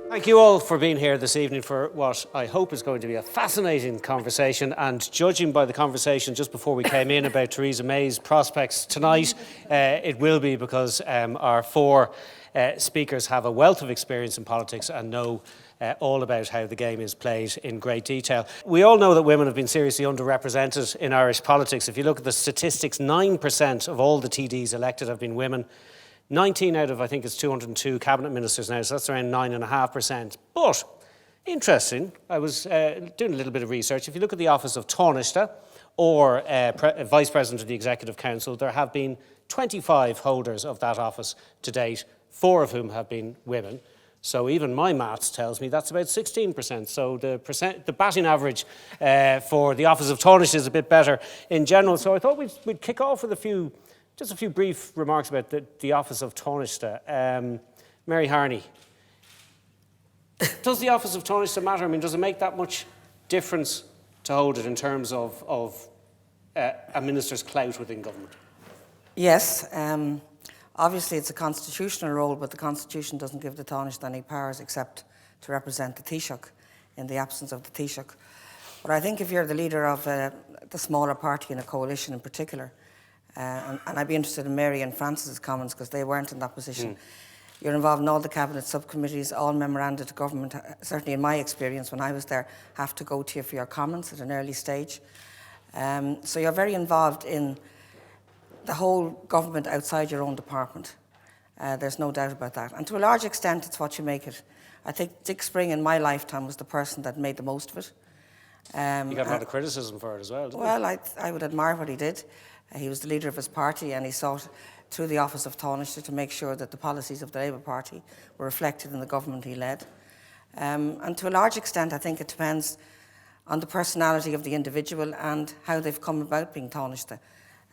Thank you all for being here this evening for what I hope is going to be a fascinating conversation. And judging by the conversation just before we came in about Theresa May's prospects tonight, it will be because our four speakers have a wealth of experience in politics and know all about how the game is played in great detail. We all know that women have been seriously underrepresented in Irish politics. If you look at the statistics, 9% of all the TDs elected have been women. 19 out of, I think it's 202 cabinet ministers now, so that's around 9.5%. But, interesting, I was doing a little bit of research. If you look at the office of Tánaiste or Vice President of the Executive Council, there have been 25 holders of that office to date, 4 of whom have been women. So even my maths tells me that's about 16%. So the batting average for the office of Tánaiste is a bit better in general. So I thought we'd kick off with just a few brief remarks about the office of Tánaiste. Mary Harney, does the office of Tánaiste matter? I mean, does it make that much difference to hold it in terms of a minister's clout within government? Yes. Obviously, it's a constitutional role, but the Constitution doesn't give the Tánaiste any powers except to represent the Taoiseach in the absence of the Taoiseach. But I think if you're the leader of the smaller party in a coalition in particular, and I'd be interested in Mary and Francis's comments because they weren't in that position. You're involved in all the cabinet subcommittees, all memoranda to government, certainly in my experience when I was there, have to go to you for your comments at an early stage. So you're very involved in the whole government outside your own department. There's no doubt about that. And to a large extent, it's what you make it. I think Dick Spring in my lifetime was the person that made the most of it. You got a lot of criticism for it as well, didn't you? Well, I would admire what he did. He was the leader of his party and he sought through the office of Tánaiste to make sure that the policies of the Labour Party were reflected in the government he led. And to a large extent, I think it depends on the personality of the individual and how they've come about being Tánaiste.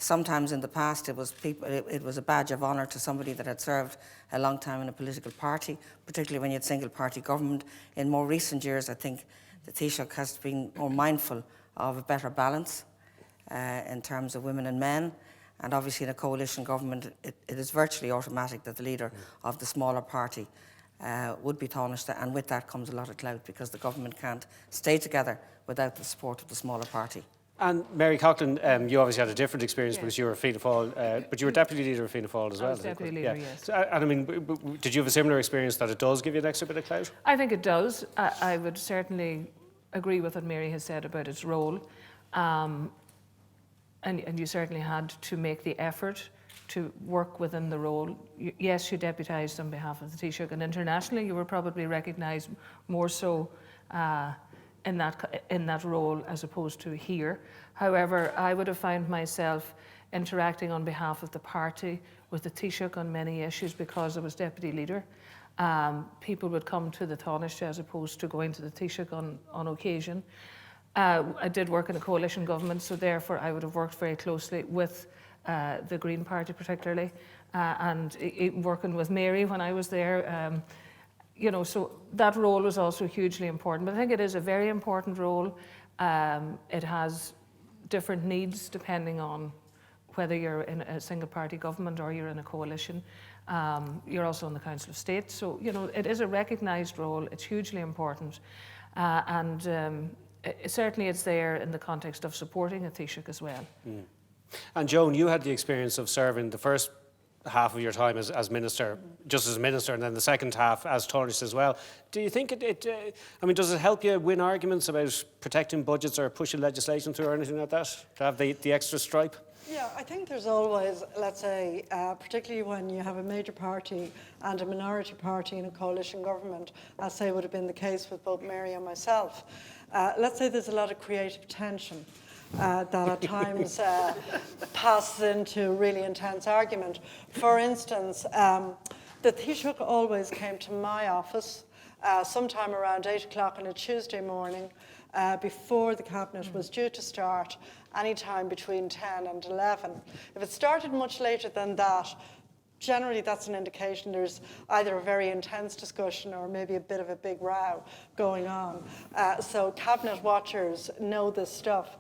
Sometimes in the past it was a badge of honour to somebody that had served a long time in a political party, particularly when you had single party government. In more recent years, I think the Taoiseach has been more mindful of a better balance in terms of women and men. And obviously in a coalition government, it is virtually automatic that the leader of the smaller party would be Tánaiste, and with that comes a lot of clout because the government can't stay together without the support of the smaller party. And Mary Coughlan, you obviously had a different experience because you were Fianna Fáil, but you were deputy leader of Fianna Fáil as well. I was deputy leader, yes. So, and I mean, did you have a similar experience that it does give you an extra bit of clout? I think it does. I would certainly agree with what Mary has said about its role. And you certainly had to make the effort to work within the role. Yes, you deputised on behalf of the Taoiseach, and internationally you were probably recognised more so in that role as opposed to here. However, I would have found myself interacting on behalf of the party with the Taoiseach on many issues because I was deputy leader. People would come to the Tánaiste as opposed to going to the Taoiseach on occasion. I did work in a coalition government, so therefore I would have worked very closely with the Green Party particularly, and working with Mary when I was there. So that role was also hugely important. But I think it is a very important role. It has different needs depending on whether you're in a single party government or you're in a coalition. You're also on the Council of State. So, it is a recognised role. It's hugely important. Certainly it's there in the context of supporting a Taoiseach as well. And Joan, you had the experience of serving the first half of your time as minister, just as minister, and then the second half as Tánaiste as well. Do you think does it help you win arguments about protecting budgets or pushing legislation through or anything like that, to have the extra stripe? Yeah, I think there's always, let's say, particularly when you have a major party and a minority party in a coalition government, as say would have been the case with both Mary and myself, let's say there's a lot of creative tension that at times passes into really intense argument. For instance, the Taoiseach always came to my office sometime around 8 o'clock on a Tuesday morning before the Cabinet was due to start, any time between 10 and 11. If it started much later than that, generally that's an indication there's either a very intense discussion or maybe a bit of a big row going on. So cabinet watchers know this stuff.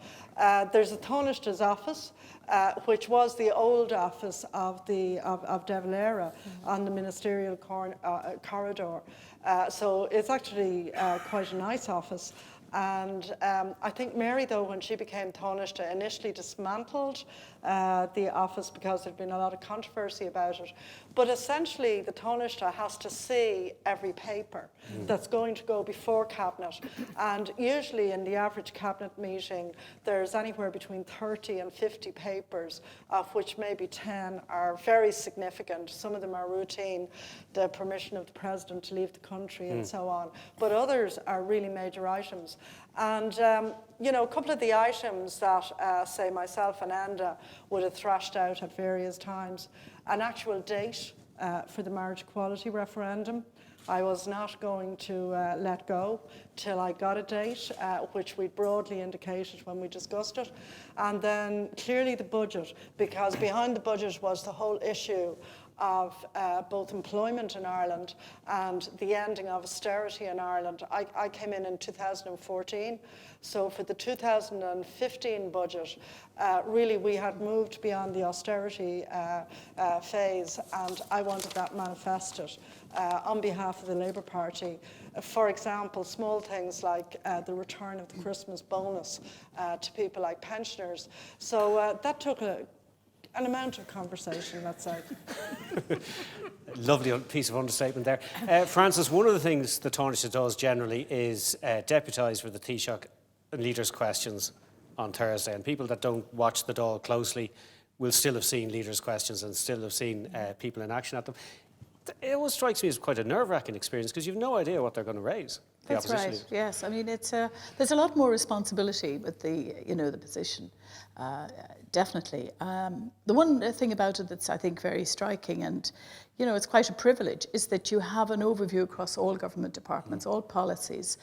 There's a Tánaiste's office, which was the old office of De Valera on the ministerial corridor. So it's actually quite a nice office. And I think Mary, though, when she became Tánaiste, initially dismantled the office because there'd been a lot of controversy about it. But essentially, the Tánaiste has to see every paper that's going to go before Cabinet. And usually in the average Cabinet meeting, there's anywhere between 30 and 50 papers, of which maybe 10 are very significant. Some of them are routine, the permission of the President to leave the country and so on. But others are really major items. And, you know, a couple of the items that, say, myself and Enda would have thrashed out at various times, an actual date for the marriage equality referendum. I was not going to let go till I got a date, which we broadly indicated when we discussed it. And then clearly the budget, because behind the budget was the whole issue of both employment in Ireland and the ending of austerity in Ireland. I came in 2014, so for the 2015 budget, really we had moved beyond the austerity phase, and I wanted that manifested on behalf of the Labour Party. For example, small things like the return of the Christmas bonus to people like pensioners. So that took an amount of conversation, let's say. Lovely piece of understatement there. Francis, one of the things the Tánaiste does generally is deputise for the Taoiseach and leaders' questions on Thursday. And people that don't watch the Dáil closely will still have seen leaders' questions and still have seen people in action at them. It always strikes me as quite a nerve-wracking experience because you've no idea what they're going to raise. That's right. Yes, I mean there's a lot more responsibility with the the position, definitely. The one thing about it that's I think very striking, and it's quite a privilege, is that you have an overview across all government departments, all policies.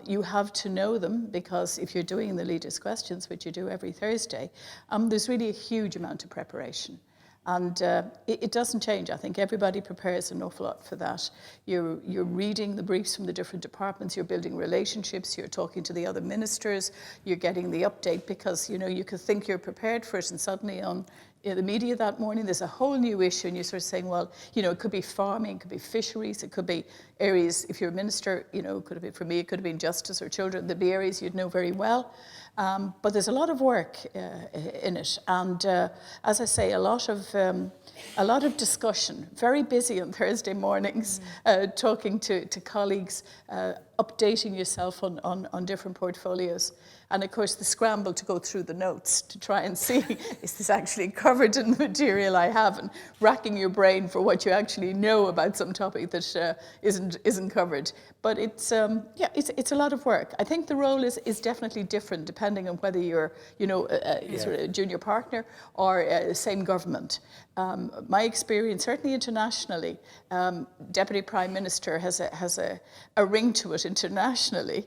You have to know them because if you're doing the leaders' questions, which you do every Thursday, there's really a huge amount of preparation. And it doesn't change. I think everybody prepares an awful lot for that. You're reading the briefs from the different departments, you're building relationships, you're talking to the other ministers, you're getting the update because, you could think you're prepared for it and suddenly on the media that morning there's a whole new issue and you're sort of saying, well, it could be farming, it could be fisheries, it could be areas, if you're a minister, could have been, for me, it could have been justice or children, there'd be areas you'd know very well. But there's a lot of work in it, and as I say, a lot of discussion. Very busy on Thursday mornings, talking to colleagues, updating yourself on different portfolios. And of course, the scramble to go through the notes to try and see, is this actually covered in the material I have? And racking your brain for what you actually know about some topic that isn't covered. But it's a lot of work. I think the role is definitely different depending on whether you're, sort of a junior partner or same government. My experience, certainly internationally, Deputy Prime Minister has a ring to it internationally,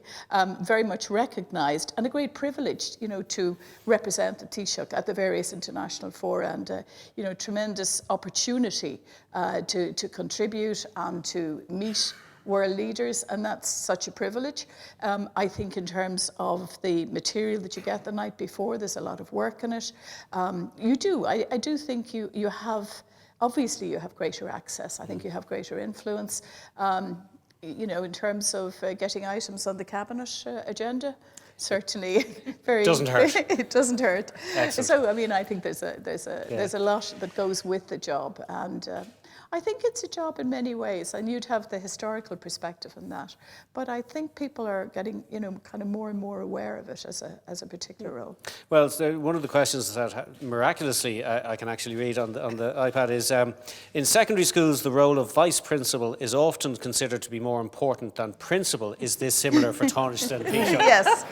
very much recognised, and a great privilege, to represent the Taoiseach at the various international fora, and tremendous opportunity to contribute and to meet world leaders, and that's such a privilege. I think in terms of the material that you get the night before, there's a lot of work in it. I do think you have, obviously you have greater access. I think you have greater influence, in terms of getting items on the cabinet agenda. Certainly, very doesn't hurt. It doesn't hurt. Excellent. So I think there's a lot that goes with the job, and I think it's a job in many ways, and you'd have the historical perspective in that. But I think people are getting, kind of more and more aware of it as a particular role. Well, so one of the questions that miraculously I can actually read on the iPad is, in secondary schools, the role of vice principal is often considered to be more important than principal. Is this similar for Tánaiste and Taoiseach? Yes.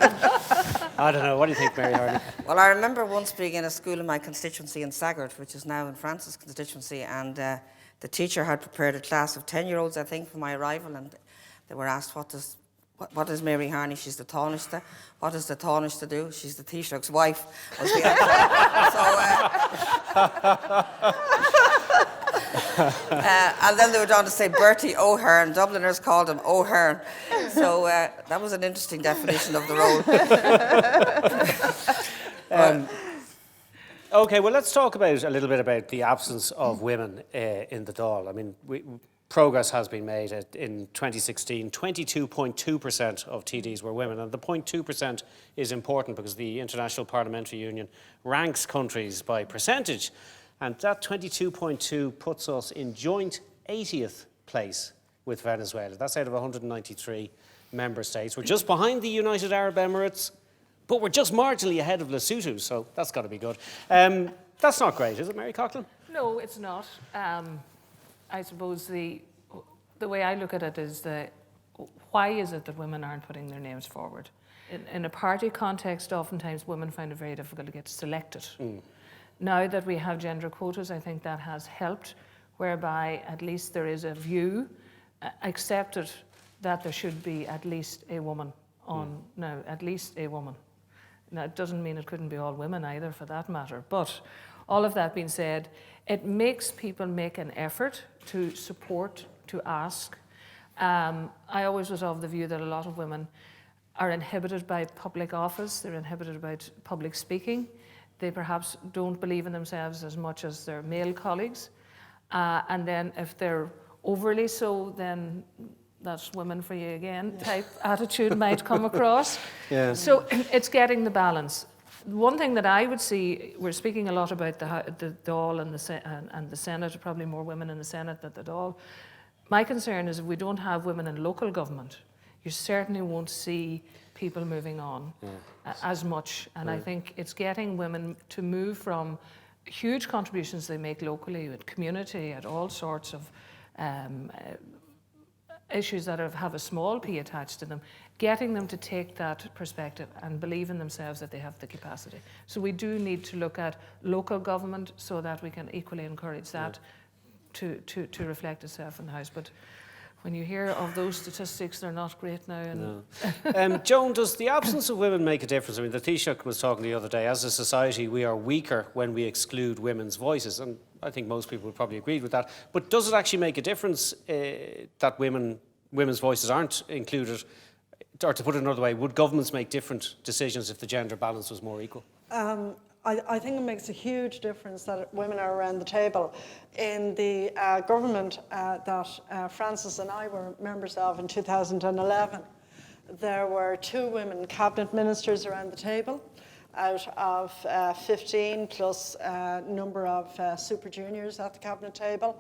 I don't know. What do you think, Mary Harney? Well, I remember once being in a school in my constituency in Sagard, which is now in Francis' constituency, and the teacher had prepared a class of 10-year-olds, I think, for my arrival, and they were asked, what is Mary Harney? She's the Tánaiste. What does the Tánaiste do? She's the Taoiseach's wife, was the answer. And then they went on to say Bertie O'Hearn. Dubliners called him O'Hearn. So that was an interesting definition of the role. Okay, well, let's talk about a little bit about the absence of women in the Dáil. I mean, progress has been made. In 2016, 22.2% of TDs were women, and the 0.2% is important because the International Parliamentary Union ranks countries by percentage, and that 22.2 puts us in joint 80th place with Venezuela. That's out of 193 member states. We're just behind the United Arab Emirates, but we're just marginally ahead of Lesotho, so that's got to be good. That's not great, is it, Mary Coughlan? No, it's not. I suppose the way I look at it is why is it that women aren't putting their names forward? In a party context, oftentimes women find it very difficult to get selected. Now that we have gender quotas, I think that has helped, whereby at least there is a view accepted that there should be at least a woman on, now, at least a woman. Now, it doesn't mean it couldn't be all women either, for that matter. But all of that being said, it makes people make an effort to support, to ask. I always was of the view that a lot of women are inhibited by public office, they're inhibited by public speaking. They perhaps don't believe in themselves as much as their male colleagues. And then if they're overly so, then that's women for you again type attitude might come across. Yeah. So it's getting the balance. One thing that I would see, we're speaking a lot about the Dáil and the Senate, probably more women in the Senate than the Dáil. My concern is if we don't have women in local government, you certainly won't see people moving on as much. And I think it's getting women to move from huge contributions they make locally, at community, at all sorts of issues that have a small p attached to them, getting them to take that perspective and believe in themselves that they have the capacity. So we do need to look at local government so that we can equally encourage that to reflect itself in the House. But when you hear of those statistics, they're not great now. And Joan, does the absence of women make a difference? I mean, the Taoiseach was talking the other day, as a society we are weaker when we exclude women's voices, and I think most people would probably agree with that. But does it actually make a difference that women's voices aren't included? Or to put it another way, would governments make different decisions if the gender balance was more equal? I think it makes a huge difference that women are around the table. In the government that Frances and I were members of in 2011, there were 2 women cabinet ministers around the table out of 15 plus number of super juniors at the cabinet table.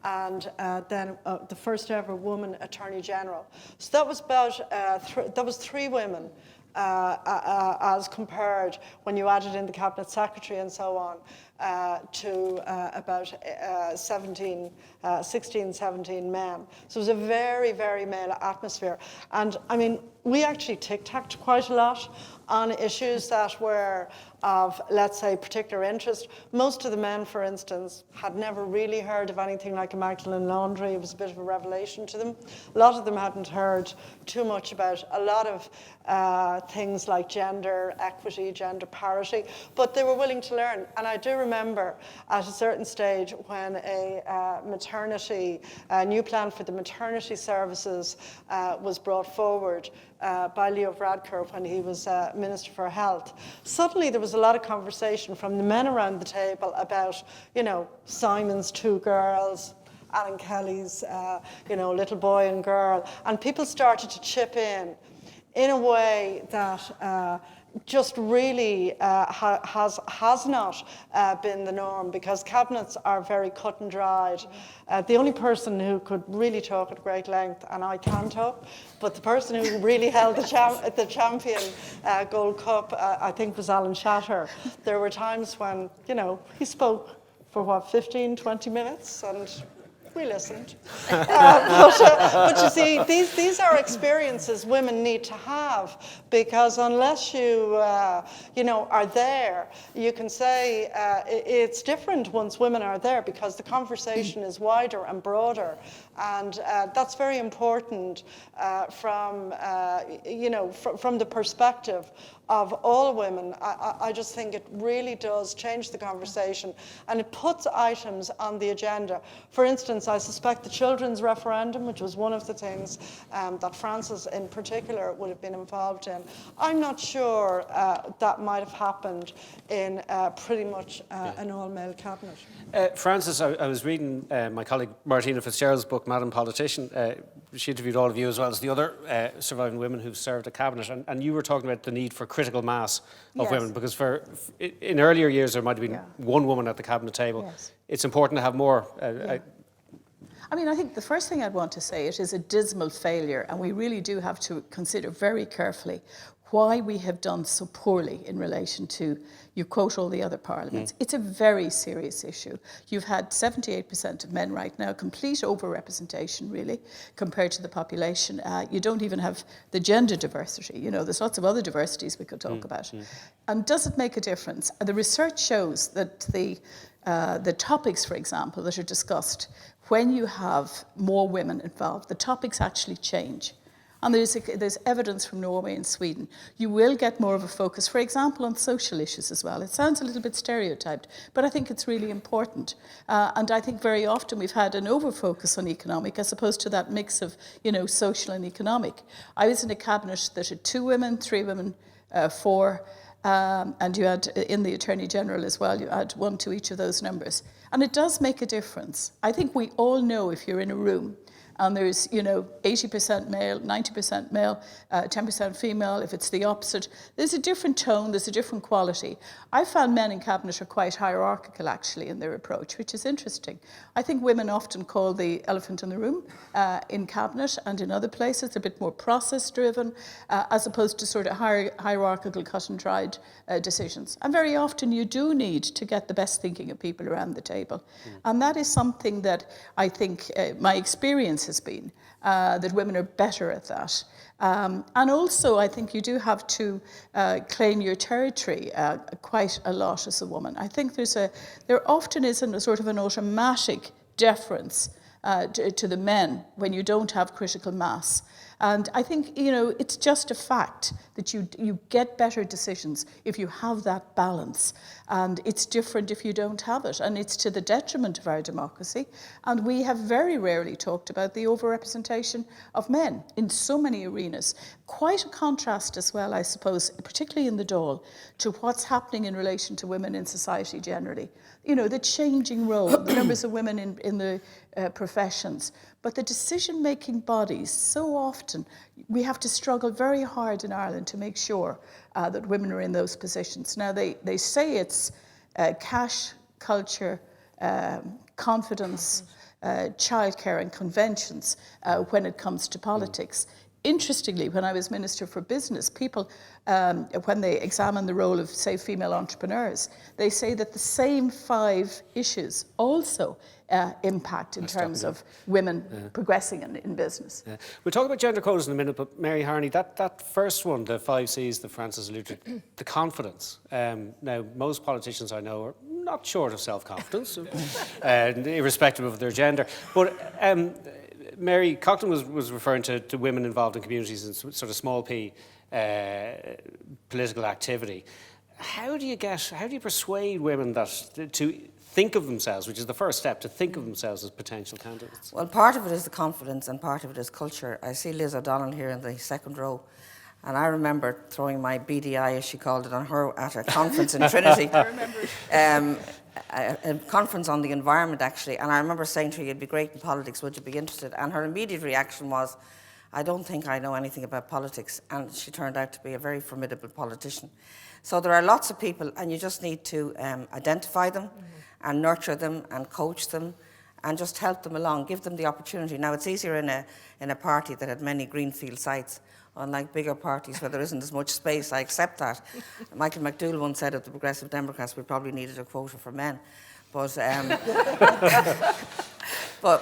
And then the first ever woman Attorney General. So that was about that was 3 women as compared when you added in the Cabinet Secretary and so on to about 16, 17 men. So it was a very, very male atmosphere. And I mean, we actually tic-tacked quite a lot on issues that were of, let's say, particular interest. Most of the men, for instance, had never really heard of anything like a Magdalene Laundry. It was a bit of a revelation to them. A lot of them hadn't heard too much about a lot of things like gender equity, gender parity, but they were willing to learn. And I do remember at a certain stage when a new plan for the maternity services was brought forward by Leo Varadkar when he was Minister for Health. Suddenly there was a lot of conversation from the men around the table about, you know, Simon's 2 girls, Alan Kelly's, little boy and girl, and people started to chip in a way that just really has not been the norm, because cabinets are very cut and dried. The only person who could really talk at great length, and I can talk, but the person who really held the champion Gold Cup, I think, was Alan Shatter. There were times when, you know, he spoke for 15, 20 minutes, and we listened. But you see, these are experiences women need to have, because unless you, are there, you can say it's different once women are there, because the conversation is wider and broader. And that's very important from the perspective of all women, I just think it really does change the conversation, and it puts items on the agenda. For instance, I suspect the children's referendum, which was one of the things that Frances in particular would have been involved in, I'm not sure that might have happened in pretty much an all-male cabinet. Frances, I was reading my colleague Martina Fitzgerald's book, Madam Politician. She interviewed all of you as well as the other surviving women who've served a cabinet, and you were talking about the need for critical mass of women, because in earlier years there might have been one woman at the cabinet table. It's important to have more. I mean, I think the first thing I'd want to say, it is a dismal failure, and we really do have to consider very carefully why we have done so poorly in relation to, you quote all the other parliaments. It's a very serious issue. You've had 78% of men right now, complete overrepresentation really, compared to the population. You don't even have the gender diversity. You know, there's lots of other diversities we could talk about. And does it make a difference? The research shows that the topics, for example, that are discussed, when you have more women involved, the topics actually change. And there's evidence from Norway and Sweden. You will get more of a focus, for example, on social issues as well. It sounds a little bit stereotyped, but I think it's really important. And I think very often we've had an over-focus on economic as opposed to that mix of, you know, social and economic. I was in a cabinet that had 2 women, 3 women, 4, and you had, in the Attorney General as well, you had 1 to each of those numbers. And it does make a difference. I think we all know if you're in a room and there's, you know, 80% male, 90% male, 10% female, if it's the opposite, there's a different tone, there's a different quality. I found men in cabinet are quite hierarchical, actually, in their approach, which is interesting. I think women often call the elephant in the room in cabinet and in other places, a bit more process-driven, as opposed to sort of hierarchical, cut-and-dried decisions. And very often you do need to get the best thinking of people around the table. And that is something that I think my experience has been, that women are better at that. And also, I think you do have to claim your territory quite a lot as a woman. I think there often is a sort of an automatic deference to the men when you don't have critical mass. And I think, you know, it's just a fact that you get better decisions if you have that balance. And it's different if you don't have it. And it's to the detriment of our democracy. And we have very rarely talked about the overrepresentation of men in so many arenas. Quite a contrast as well, I suppose, particularly in the Dáil, to what's happening in relation to women in society generally. You know, the changing role, the numbers of women in the professions. But the decision-making bodies, so often, we have to struggle very hard in Ireland to make sure that women are in those positions. Now, they say it's cash, culture, confidence, childcare and conventions when it comes to politics. Interestingly, when I was Minister for Business, people, when they examine the role of, say, female entrepreneurs, they say that the same 5 issues also impact in terms of women progressing in business. We'll talk about gender quotas in a minute, but Mary Harney, that first one, the 5 C's that Frances alluded to, the confidence. Now, most politicians I know are not short of self-confidence, irrespective of their gender. But Mary, Coughlan was referring to women involved in communities and sort of small p political activity. How do you persuade women to think of themselves, which is the first step, to think of themselves as potential candidates? Well, part of it is the confidence and part of it is culture. I see Liz O'Donnell here in the second row, and I remember throwing my BDI, as she called it, on her at a conference in Trinity. I remember a conference on the environment, actually, and I remember saying to her, "You'd be great in politics, would you be interested?" And her immediate reaction was, "I don't think I know anything about politics," and she turned out to be a very formidable politician. So there are lots of people, and you just need to identify them and nurture them and coach them and just help them along, give them the opportunity. Now, it's easier in a party that had many greenfield sites, unlike bigger parties where there isn't as much space. I accept that. Michael McDougall once said of the Progressive Democrats, we probably needed a quota for men. But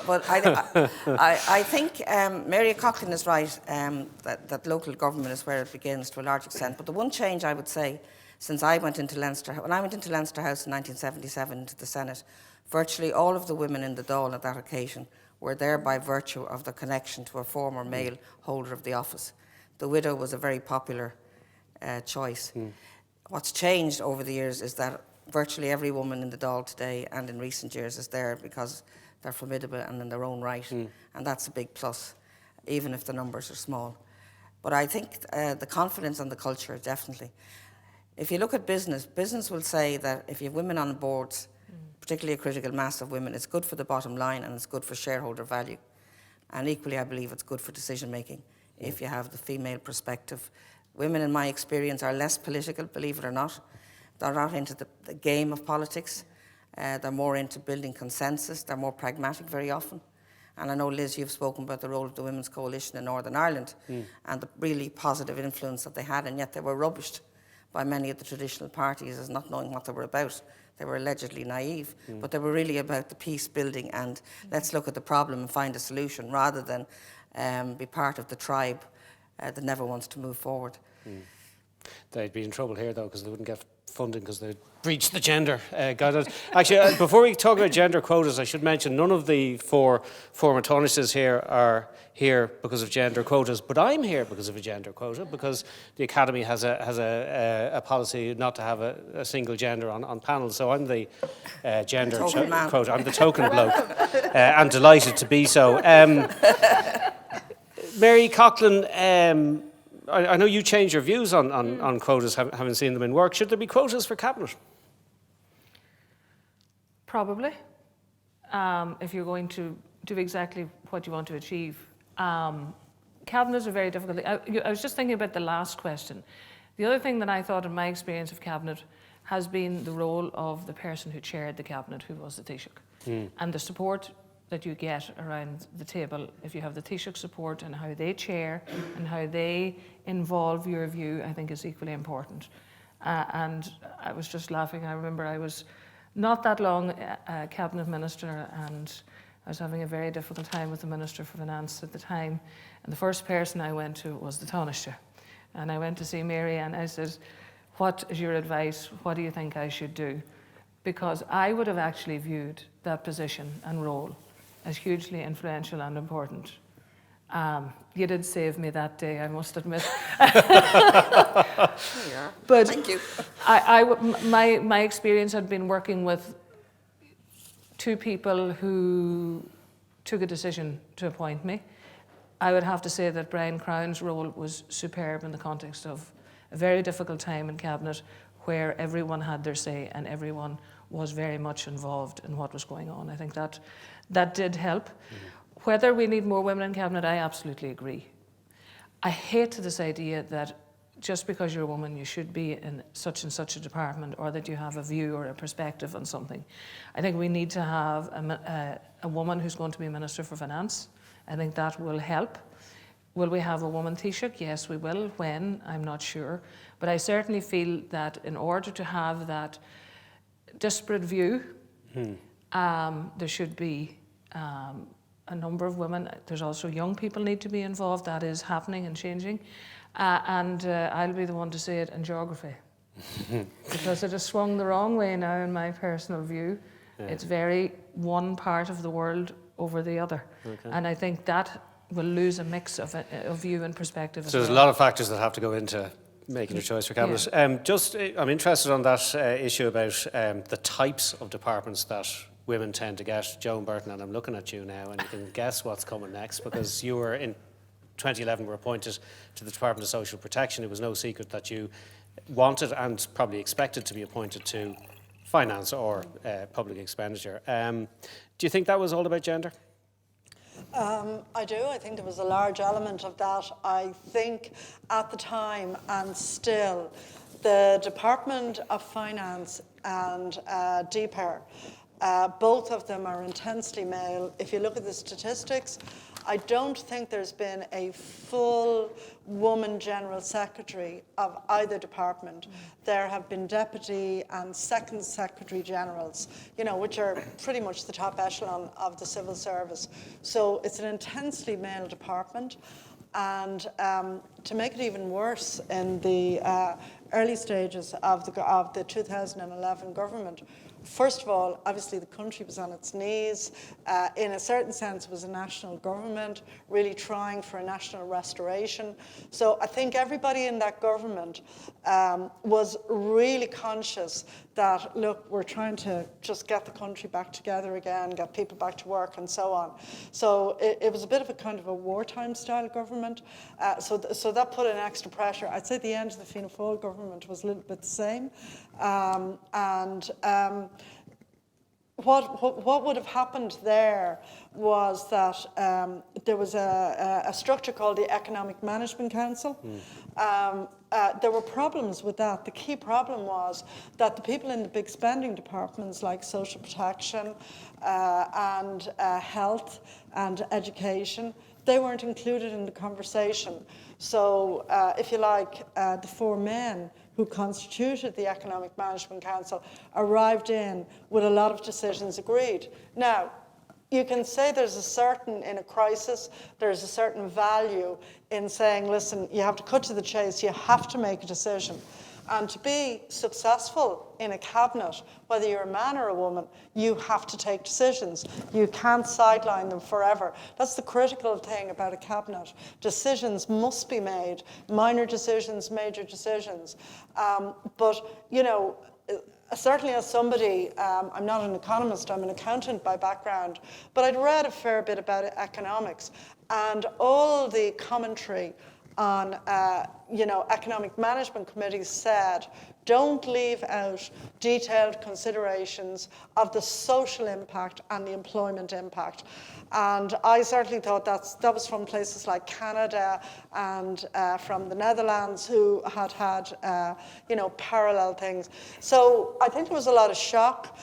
but I think Mary Coughlan is right, that local government is where it begins to a large extent. But the one change I would say, since I went into Leinster, when I went into Leinster House in 1977 into the Senate, virtually all of the women in the Dáil at that occasion were there by virtue of the connection to a former male holder of the office. The widow was a very popular choice. What's changed over the years is that virtually every woman in the Dáil today and in recent years is there because they're formidable and in their own right, and that's a big plus, even if the numbers are small. But I think the confidence and the culture, definitely. If you look at business will say that if you have women on boards, particularly a critical mass of women, it's good for the bottom line and it's good for shareholder value. And equally, I believe it's good for decision making if you have the female perspective. Women, in my experience, are less political, believe it or not. They're not into the game of politics. They're more into building consensus. They're more pragmatic very often. And I know, Liz, you've spoken about the role of the Women's Coalition in Northern Ireland and the really positive influence that they had, and yet they were rubbished by many of the traditional parties as not knowing what they were about. They were allegedly naive, but they were really about the peace building and let's look at the problem and find a solution rather than be part of the tribe that never wants to move forward. They'd be in trouble here, though, because they wouldn't get funding because they'd breach the gender guidelines. Actually, before we talk about gender quotas, I should mention none of the four former Tánaists here are here because of gender quotas, but I'm here because of a gender quota, because the Academy has a policy not to have a single gender on panels, so I'm the gender quota. I'm the token bloke. I'm delighted to be so. Mary Coughlan, I know you changed your views on quotas, having seen them in work. Should there be quotas for Cabinet? Probably, if you're going to do exactly what you want to achieve. Cabinets are very difficult. I was just thinking about the last question. The other thing that I thought in my experience of Cabinet has been the role of the person who chaired the Cabinet, who was the Taoiseach, and the support that you get around the table. If you have the Taoiseach support and how they chair and how they involve your view, I think is equally important. And I was just laughing. I remember I was not that long a Cabinet Minister, and I was having a very difficult time with the Minister for Finance at the time. And the first person I went to was the Tánaiste. And I went to see Mary and I said, what is your advice? What do you think I should do? Because I would have actually viewed that position and role as hugely influential and important. You did save me that day, I must admit. But thank you. My experience had been working with two people who took a decision to appoint me. I would have to say that Brian Crown's role was superb in the context of a very difficult time in Cabinet where everyone had their say and everyone was very much involved in what was going on. I think that did help. Whether we need more women in Cabinet, I absolutely agree. I hate this idea that just because you're a woman, you should be in such and such a department, or that you have a view or a perspective on something. I think we need to have a woman who's going to be Minister for Finance. I think that will help. Will we have a woman Taoiseach? Yes, we will. When? I'm not sure. But I certainly feel that in order to have that disparate view, there should be a number of women. There's also young people need to be involved. That is happening and changing. And I'll be the one to say it in geography. Because it has swung the wrong way now in my personal view. Yeah. It's very one part of the world over the other. Okay. And I think that will lose a mix of view and perspective. So there's a lot of factors that have to go into making a choice for Cabinet. Yeah. I'm interested on that issue about the types of departments that women tend to get. Joan Burton, and I'm looking at you now, and you can guess what's coming next, because you were in 2011 were appointed to the Department of Social Protection. It was no secret that you wanted and probably expected to be appointed to finance or public expenditure. Do you think that was all about gender? I do. I think there was a large element of that. I think at the time and still, the Department of Finance and DPER, both of them are intensely male. If you look at the statistics, I don't think there's been a full woman general secretary of either department. There have been deputy and second secretary generals, which are pretty much the top echelon of the civil service. So it's an intensely male department. And to make it even worse, in the early stages of the 2011 government, first of all, obviously the country was on its knees. In a certain sense, it was a national government really trying for a national restoration. So I think everybody in that government was really conscious that, look, we're trying to just get the country back together again, get people back to work and so on. So it was a bit of a kind of a wartime style government. So that put an extra pressure. I'd say the end of the Fianna Fáil government was a little bit the same. What would have happened there was that there was a structure called the Economic Management Council. There were problems with that. The key problem was that the people in the big spending departments like social protection and health and education, they weren't included in the conversation. So if you like, the four men who constituted the Economic Management Council arrived in with a lot of decisions agreed. Now, you can say in a crisis, there's a certain value in saying, listen, you have to cut to the chase, you have to make a decision. And to be successful in a cabinet, whether you're a man or a woman, you have to take decisions. You can't sideline them forever. That's the critical thing about a cabinet. Decisions must be made, minor decisions, major decisions. But, you know, certainly as somebody, I'm not an economist, I'm an accountant by background, but I'd read a fair bit about economics, and all the commentary on economic management committees said, don't leave out detailed considerations of the social impact and the employment impact. And I certainly thought that was from places like Canada and from the Netherlands, who had parallel things. So I think there was a lot of shock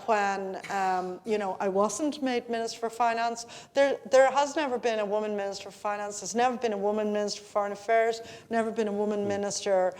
when I wasn't made Minister for Finance. There has never been a woman Minister for Finance. There's never been a woman Minister for Foreign Affairs. Never been a woman Minister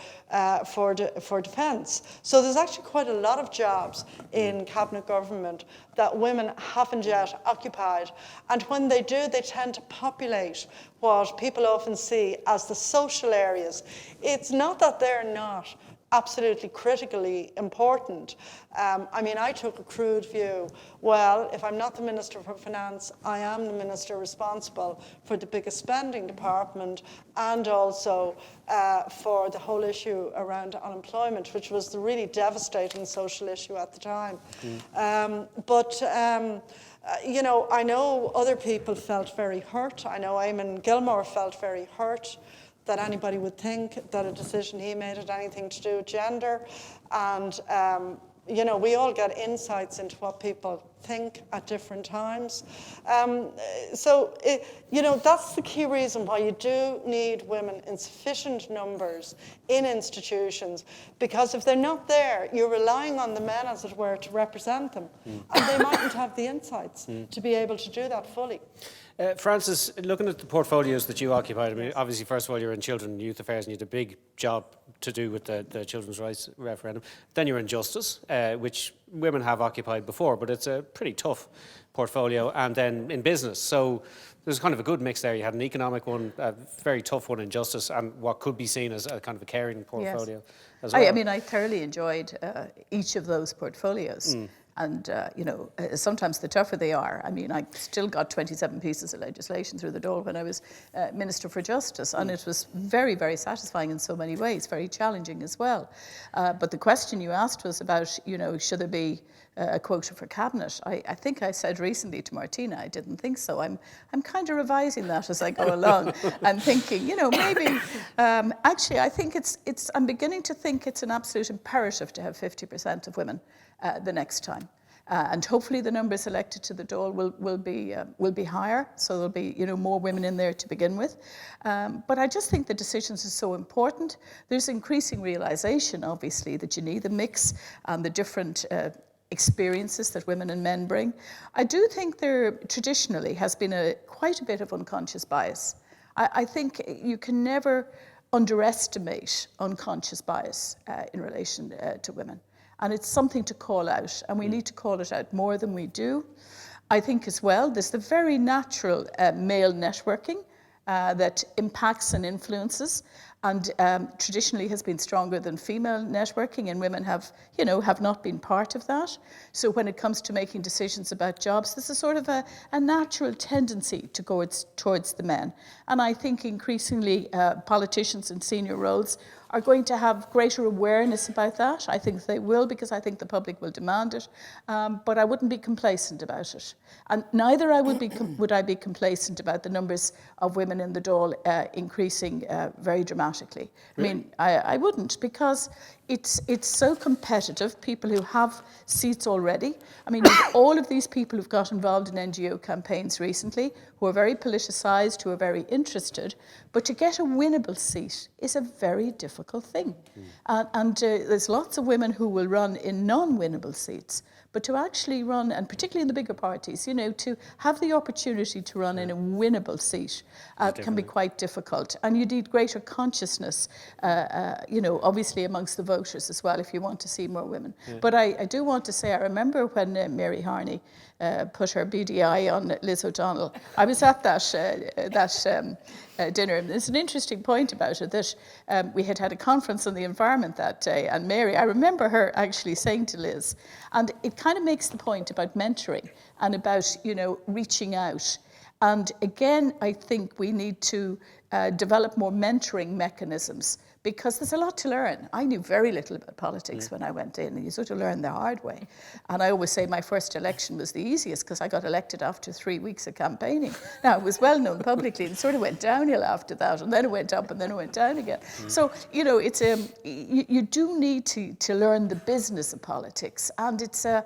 for Defence. So there's actually quite a lot of jobs in cabinet government that women haven't yet occupied. And when they do, they tend to populate what people often see as the social areas. It's not that they're not absolutely critically important. I took a crude view. Well, if I'm not the Minister for Finance, I am the Minister responsible for the biggest spending department and also for the whole issue around unemployment, which was the really devastating social issue at the time. I know other people felt very hurt. I know Eamon Gilmore felt very hurt that anybody would think that a decision he made had anything to do with gender. And, we all get insights into what people think at different times. That's the key reason why you do need women in sufficient numbers in institutions, because if they're not there, you're relying on the men, as it were, to represent them. And they mightn't have the insights to be able to do that fully. Frances, looking at the portfolios that you occupied, obviously, first of all, you're in Children and Youth Affairs, and you had a big job to do with the Children's Rights referendum. Then you're in Justice, which women have occupied before, but it's a pretty tough portfolio. And then in business, so there's kind of a good mix there. You had an economic one, a very tough one in Justice, and what could be seen as a kind of a caring portfolio as well. I thoroughly enjoyed each of those portfolios. And, sometimes the tougher they are. I still got 27 pieces of legislation through the door when I was Minister for Justice, and it was very, very satisfying in so many ways, very challenging as well. But the question you asked was about, should there be a quota for cabinet? I think I said recently to Martina, I didn't think so. I'm kind of revising that as I go along. I'm thinking, maybe, actually, I think I'm beginning to think it's an absolute imperative to have 50% of women the next time. And hopefully the numbers elected to the Dáil will be higher, so there'll be more women in there to begin with. But I just think the decisions are so important. There's increasing realisation, obviously, that you need the mix and the different experiences that women and men bring. I do think there traditionally has been quite a bit of unconscious bias. I think you can never underestimate unconscious bias in relation to women. And it's something to call out, and we need to call it out more than we do. I think as well, there's the very natural male networking that impacts and influences. and traditionally has been stronger than female networking, and women have not been part of that. So when it comes to making decisions about jobs, there's a sort of a natural tendency to go towards the men. And I think increasingly politicians in senior roles are going to have greater awareness about that. I think they will, because I think the public will demand it. But I wouldn't be complacent about it. And neither would I be complacent about the numbers of women in the Dáil increasing very dramatically. Really? I mean, I wouldn't, because it's so competitive. People who have seats already. I mean, all of these people who've got involved in NGO campaigns recently, who are very politicised, who are very interested, but to get a winnable seat is a very difficult thing. And there's lots of women who will run in non-winnable seats, but to actually run, and particularly in the bigger parties, to have the opportunity to run in a winnable seat can be quite difficult. And you need greater consciousness, obviously amongst the voters as well, if you want to see more women. Yeah. But I do want to say, I remember when Mary Harney put her BDI on Liz O'Donnell. I was at that dinner, and there's an interesting point about it, that we had a conference on the environment that day, and Mary, I remember her actually saying to Liz, and it kind of makes the point about mentoring and about, reaching out. And again, I think we need to develop more mentoring mechanisms, because there's a lot to learn. I knew very little about politics when I went in, and you sort of learn the hard way. And I always say my first election was the easiest, because I got elected after 3 weeks of campaigning. Now, it was well known publicly, and sort of went downhill after that, and then it went up, and then it went down again. So, it's you do need to learn the business of politics, and it's a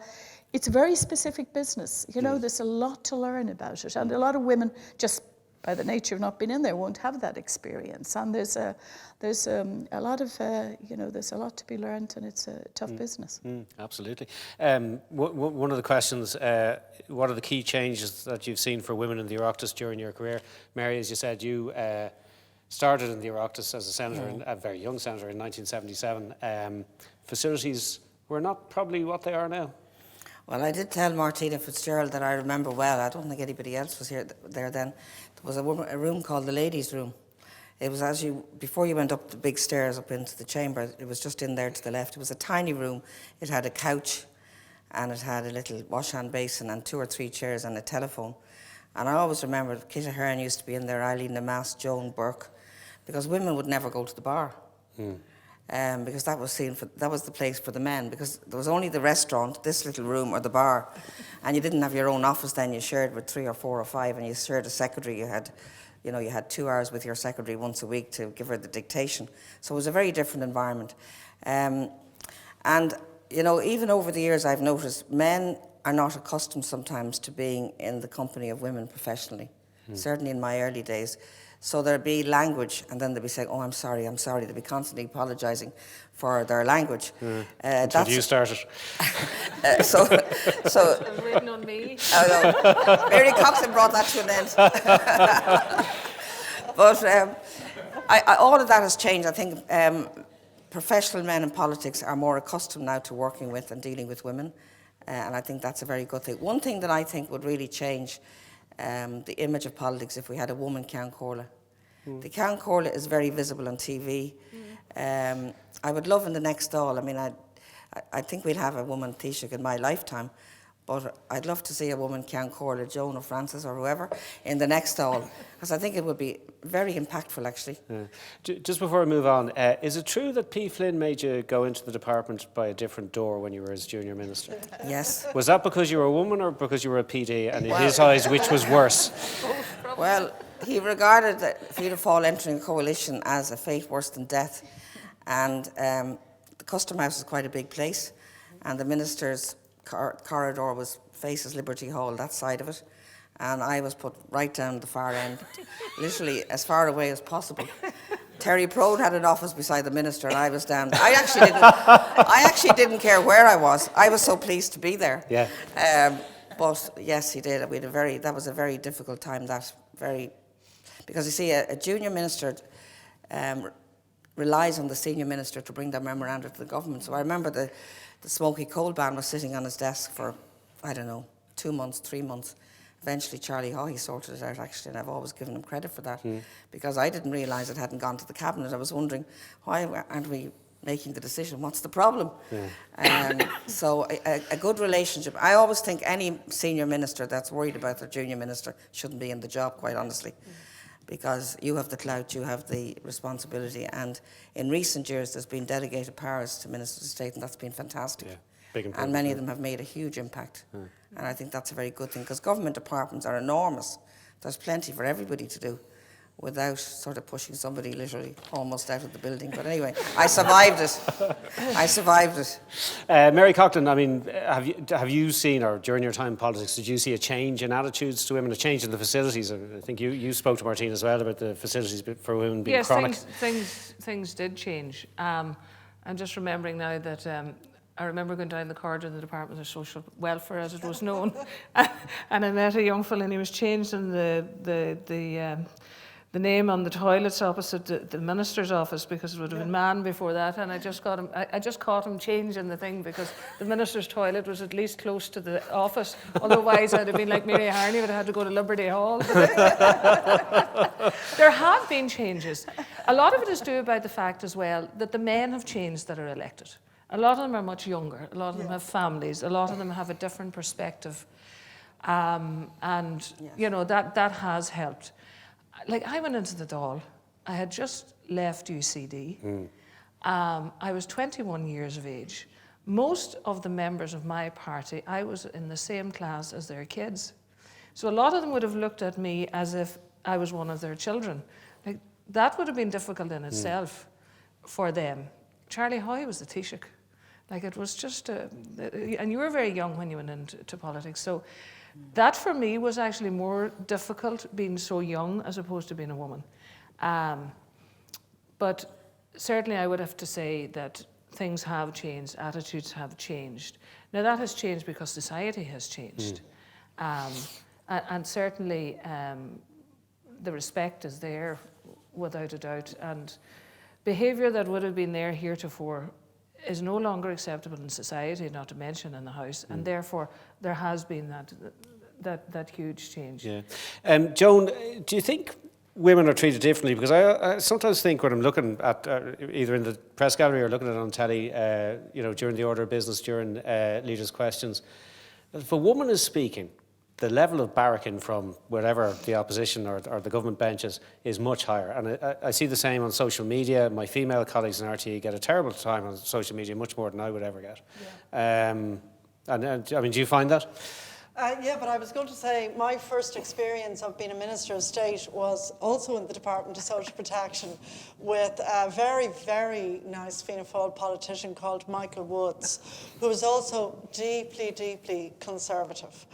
very specific business. There's a lot to learn about it, and a lot of women, just by the nature of not being in there, won't have that experience. And there's a lot of there's a lot to be learned, and it's a tough business. Absolutely. One of the questions: what are the key changes that you've seen for women in the Oireachtas during your career? Mary, as you said, you started in the Oireachtas as a senator, a very young senator, in 1977. Facilities were not probably what they are now. Well, I did tell Martina Fitzgerald that I remember well. I don't think anybody else was there then. There was a room called the ladies' room. It was before you went up the big stairs up into the chamber, it was just in there to the left. It was a tiny room. It had a couch, and it had a little wash-hand basin and 2 or 3 chairs and a telephone. And I always remember Kit Ahern used to be in there, Eileen Namass, Joan Burton, because women would never go to the bar. Because that was the place for the men, because there was only the restaurant, this little room, or the bar, and you didn't have your own office then. You shared with 3 or 4 or 5, and you shared a secretary. You had 2 hours with your secretary once a week to give her the dictation. So it was a very different environment. And even over the years, I've noticed men are not accustomed sometimes to being in the company of women professionally. Certainly in my early days. So there'd be language, and then they'd be saying, "Oh, I'm sorry." They'd be constantly apologising for their language. Until you started. So written on me. Mary Coughlan brought that to an end. But all of that has changed. I think professional men in politics are more accustomed now to working with and dealing with women, and I think that's a very good thing. One thing that I think would really change the image of politics if we had a woman Ceann Comhairle. The Ceann Comhairle is very visible on TV. I would love in the next Dáil, I think we'll have a woman Taoiseach in my lifetime, but I'd love to see a woman Ceann Comhairle, Joan or Frances or whoever, in the next Dáil, because I think it would be very impactful, actually. Just before we move on, is it true that P. Flynn made you go into the department by a different door when you were his junior minister? Yes. Was that because you were a woman or because you were a PD, and in his eyes, which was worse? Well, he regarded the Fianna Fáil entering a coalition as a fate worse than death, and the Custom House is quite a big place, and the minister's corridor faces Liberty Hall, that side of it, and I was put right down the far end, literally as far away as possible. Terry Prode had an office beside the minister, and I was down. I actually didn't care where I was. I was so pleased to be there. Yeah. But yes, he did. That was a very difficult time. Because you see, a junior minister relies on the senior minister to bring their memoranda to the government. So I remember the smoky coal ban was sitting on his desk for, 2 months, 3 months. Eventually, Charlie Haughey sorted it out, actually, and I've always given him credit for that, because I didn't realise it hadn't gone to the Cabinet. I was wondering, why aren't we making the decision? What's the problem? So a good relationship. I always think any senior minister that's worried about their junior minister shouldn't be in the job, quite honestly, because you have the clout, you have the responsibility, and in recent years there's been delegated powers to ministers of state, and that's been fantastic. And many of them have made a huge impact. And I think that's a very good thing, because government departments are enormous. There's plenty for everybody to do without sort of pushing somebody literally almost out of the building. But anyway, I survived it. I survived it. Mary Coughlan, I mean, have you seen, or during your time in politics, did you see a change in attitudes to women, a change in the facilities? I think you spoke to Martine as well about the facilities for women being chronic. Yes, things did change. I'm just remembering now that I remember going down the corridor in the Department of Social Welfare, as it was known, and I met a young fellow, and he was changing the name on the toilets opposite the minister's office, because it would have been man before that, and I just caught him changing the thing, because the minister's toilet was at least close to the office. Otherwise, I'd have been like Mary Harney, but I had to go to Liberty Hall. There have been changes. A lot of it is due by the fact as well that the men have changed that are elected. A lot of them are much younger. A lot of them have families. A lot of them have a different perspective, and you know that has helped. Like, I went into the Dáil. I had just left UCD. I was 21 years of age. Most of the members of my party, I was in the same class as their kids. So a lot of them would have looked at me as if I was one of their children. Like, that would have been difficult in itself for them. Charlie Haughey was the Taoiseach. Like, it was just, and you were very young when you went into politics, so that for me was actually more difficult, being so young as opposed to being a woman. But certainly I would have to say that things have changed, attitudes have changed. Now that has changed because society has changed. And certainly the respect is there without a doubt, and behaviour that would have been there heretofore is no longer acceptable in society, not to mention in the House, and therefore there has been that huge change. Yeah. Joan, do you think women are treated differently? Because I sometimes think when I'm looking at either in the press gallery or looking at it on telly, you know, during the order of business, during leaders' questions, if a woman is speaking, the level of barracking from wherever the opposition or the government benches is much higher. And I see the same on social media. My female colleagues in RTE get a terrible time on social media, much more than I would ever get. And I mean, do you find that? Yeah, but I was going to say my first experience of being a Minister of State was also in the Department of Social Protection with a very, very nice Fianna Fáil politician called Michael Woods, who was also deeply, deeply conservative.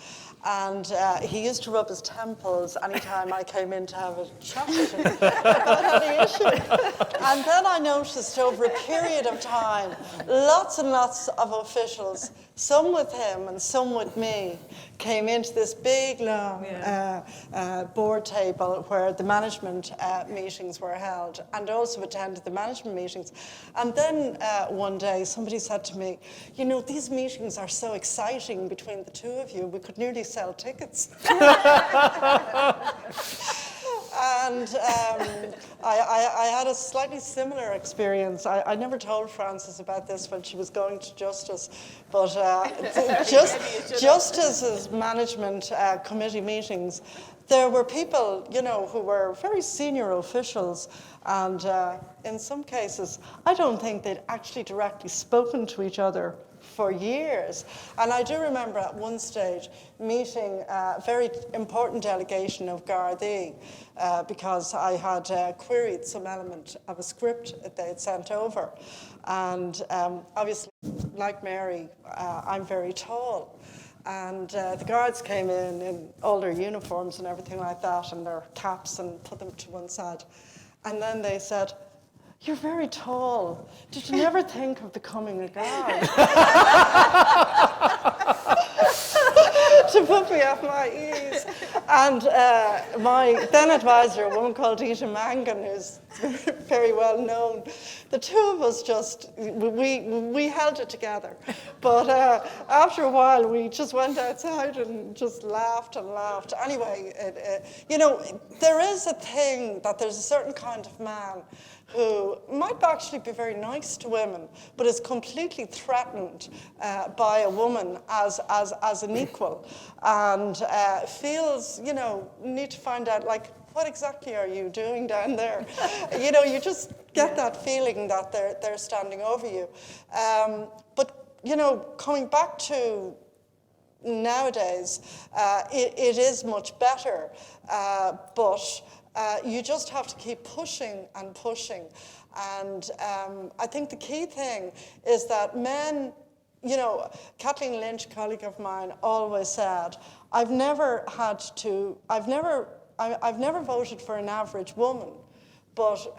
And he used to rub his temples anytime I came in to have a chat with him about any issue. And then I noticed over a period of time, lots and lots of officials, some with him and some with me, came into this big, long board table where the management meetings were held, and also attended the management meetings. And then one day somebody said to me, you know, these meetings are so exciting between the two of you, we could nearly sell tickets. And I had a slightly similar experience. I never told Frances about this when she was going to Justice, but Justice's management committee meetings, there were people, you know, who were very senior officials, and in some cases, I don't think they'd actually directly spoken to each other for years. And I do remember at one stage meeting a very important delegation of Gardaí because I had queried some element of a script that they had sent over. And obviously, like Mary, I'm very tall. And the guards came in all their uniforms and everything like that, and their caps, and put them to one side. And then they said, "You're very tall. Did you never think of becoming a guard?" to put me off my ease. And my then advisor, a woman called Ita Mangan, who's very well known, the two of us just, we held it together. But after a while, we just went outside and just laughed and laughed. Anyway, you know, there is a thing that there's a certain kind of man who might actually be very nice to women, but is completely threatened by a woman as an equal, and feels, you know, need to find out, like, what exactly are you doing down there? You know, you just get that feeling that they're standing over you. But, you know, coming back to nowadays, it is much better, but you just have to keep pushing and pushing. And I think the key thing is that men, you know, Kathleen Lynch, a colleague of mine, always said, I've never voted for an average woman, but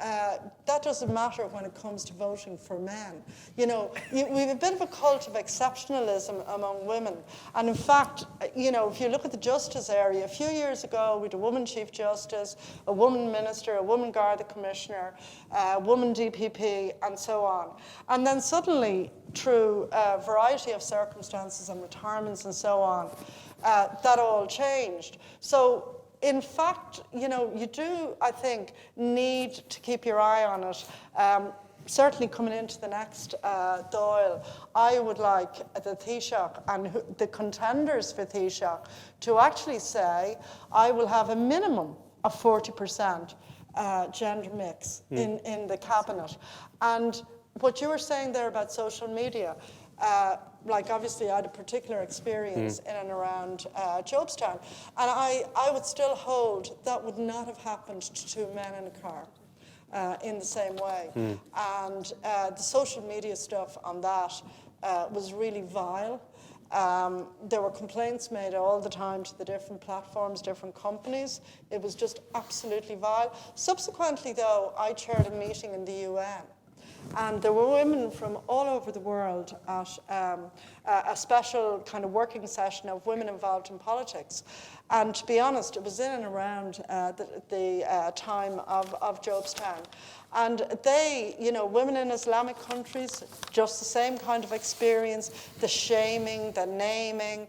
that doesn't matter when it comes to voting for men. You know, we have a bit of a cult of exceptionalism among women. And in fact, you know, if you look at the justice area, a few years ago, we had a woman Chief Justice, a woman Minister, a woman Garda Commissioner, a woman DPP, and so on. And then suddenly, through a variety of circumstances and retirements and so on, that all changed. So, in fact, you know, you do, I think, need to keep your eye on it. Certainly coming into the next Dáil, I would like the Taoiseach and the contenders for Taoiseach to actually say, I will have a minimum of 40% gender mix in the cabinet. And what you were saying there about social media, like obviously I had a particular experience in and around Jobestown, and I would still hold that would not have happened to two men in a car in the same way. And the social media stuff on that was really vile. There were complaints made all the time to the different platforms, different companies. It was just absolutely vile. Subsequently, though, I chaired a meeting in the UN. And there were women from all over the world at a special kind of working session of women involved in politics. And to be honest, it was in and around the time of Jobestown. And they, you know, women in Islamic countries, just the same kind of experience, the shaming, the naming,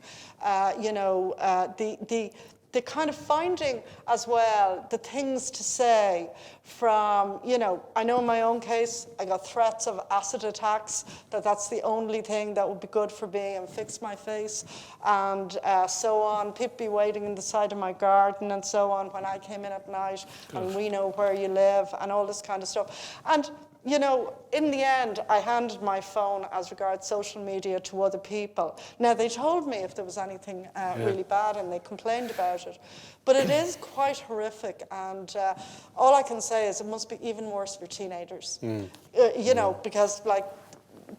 you know, the kind of finding as well the things to say from, you know, I know in my own case, I got threats of acid attacks, that's the only thing that would be good for me and fix my face, and so on. People be waiting in the side of my garden and so on when I came in at night, and we know where you live and all this kind of stuff. And you know, in the end, I handed my phone as regards social media to other people. Now, they told me if there was anything really bad, and they complained about it. But it is quite horrific, and all I can say is it must be even worse for teenagers. You know, because, like,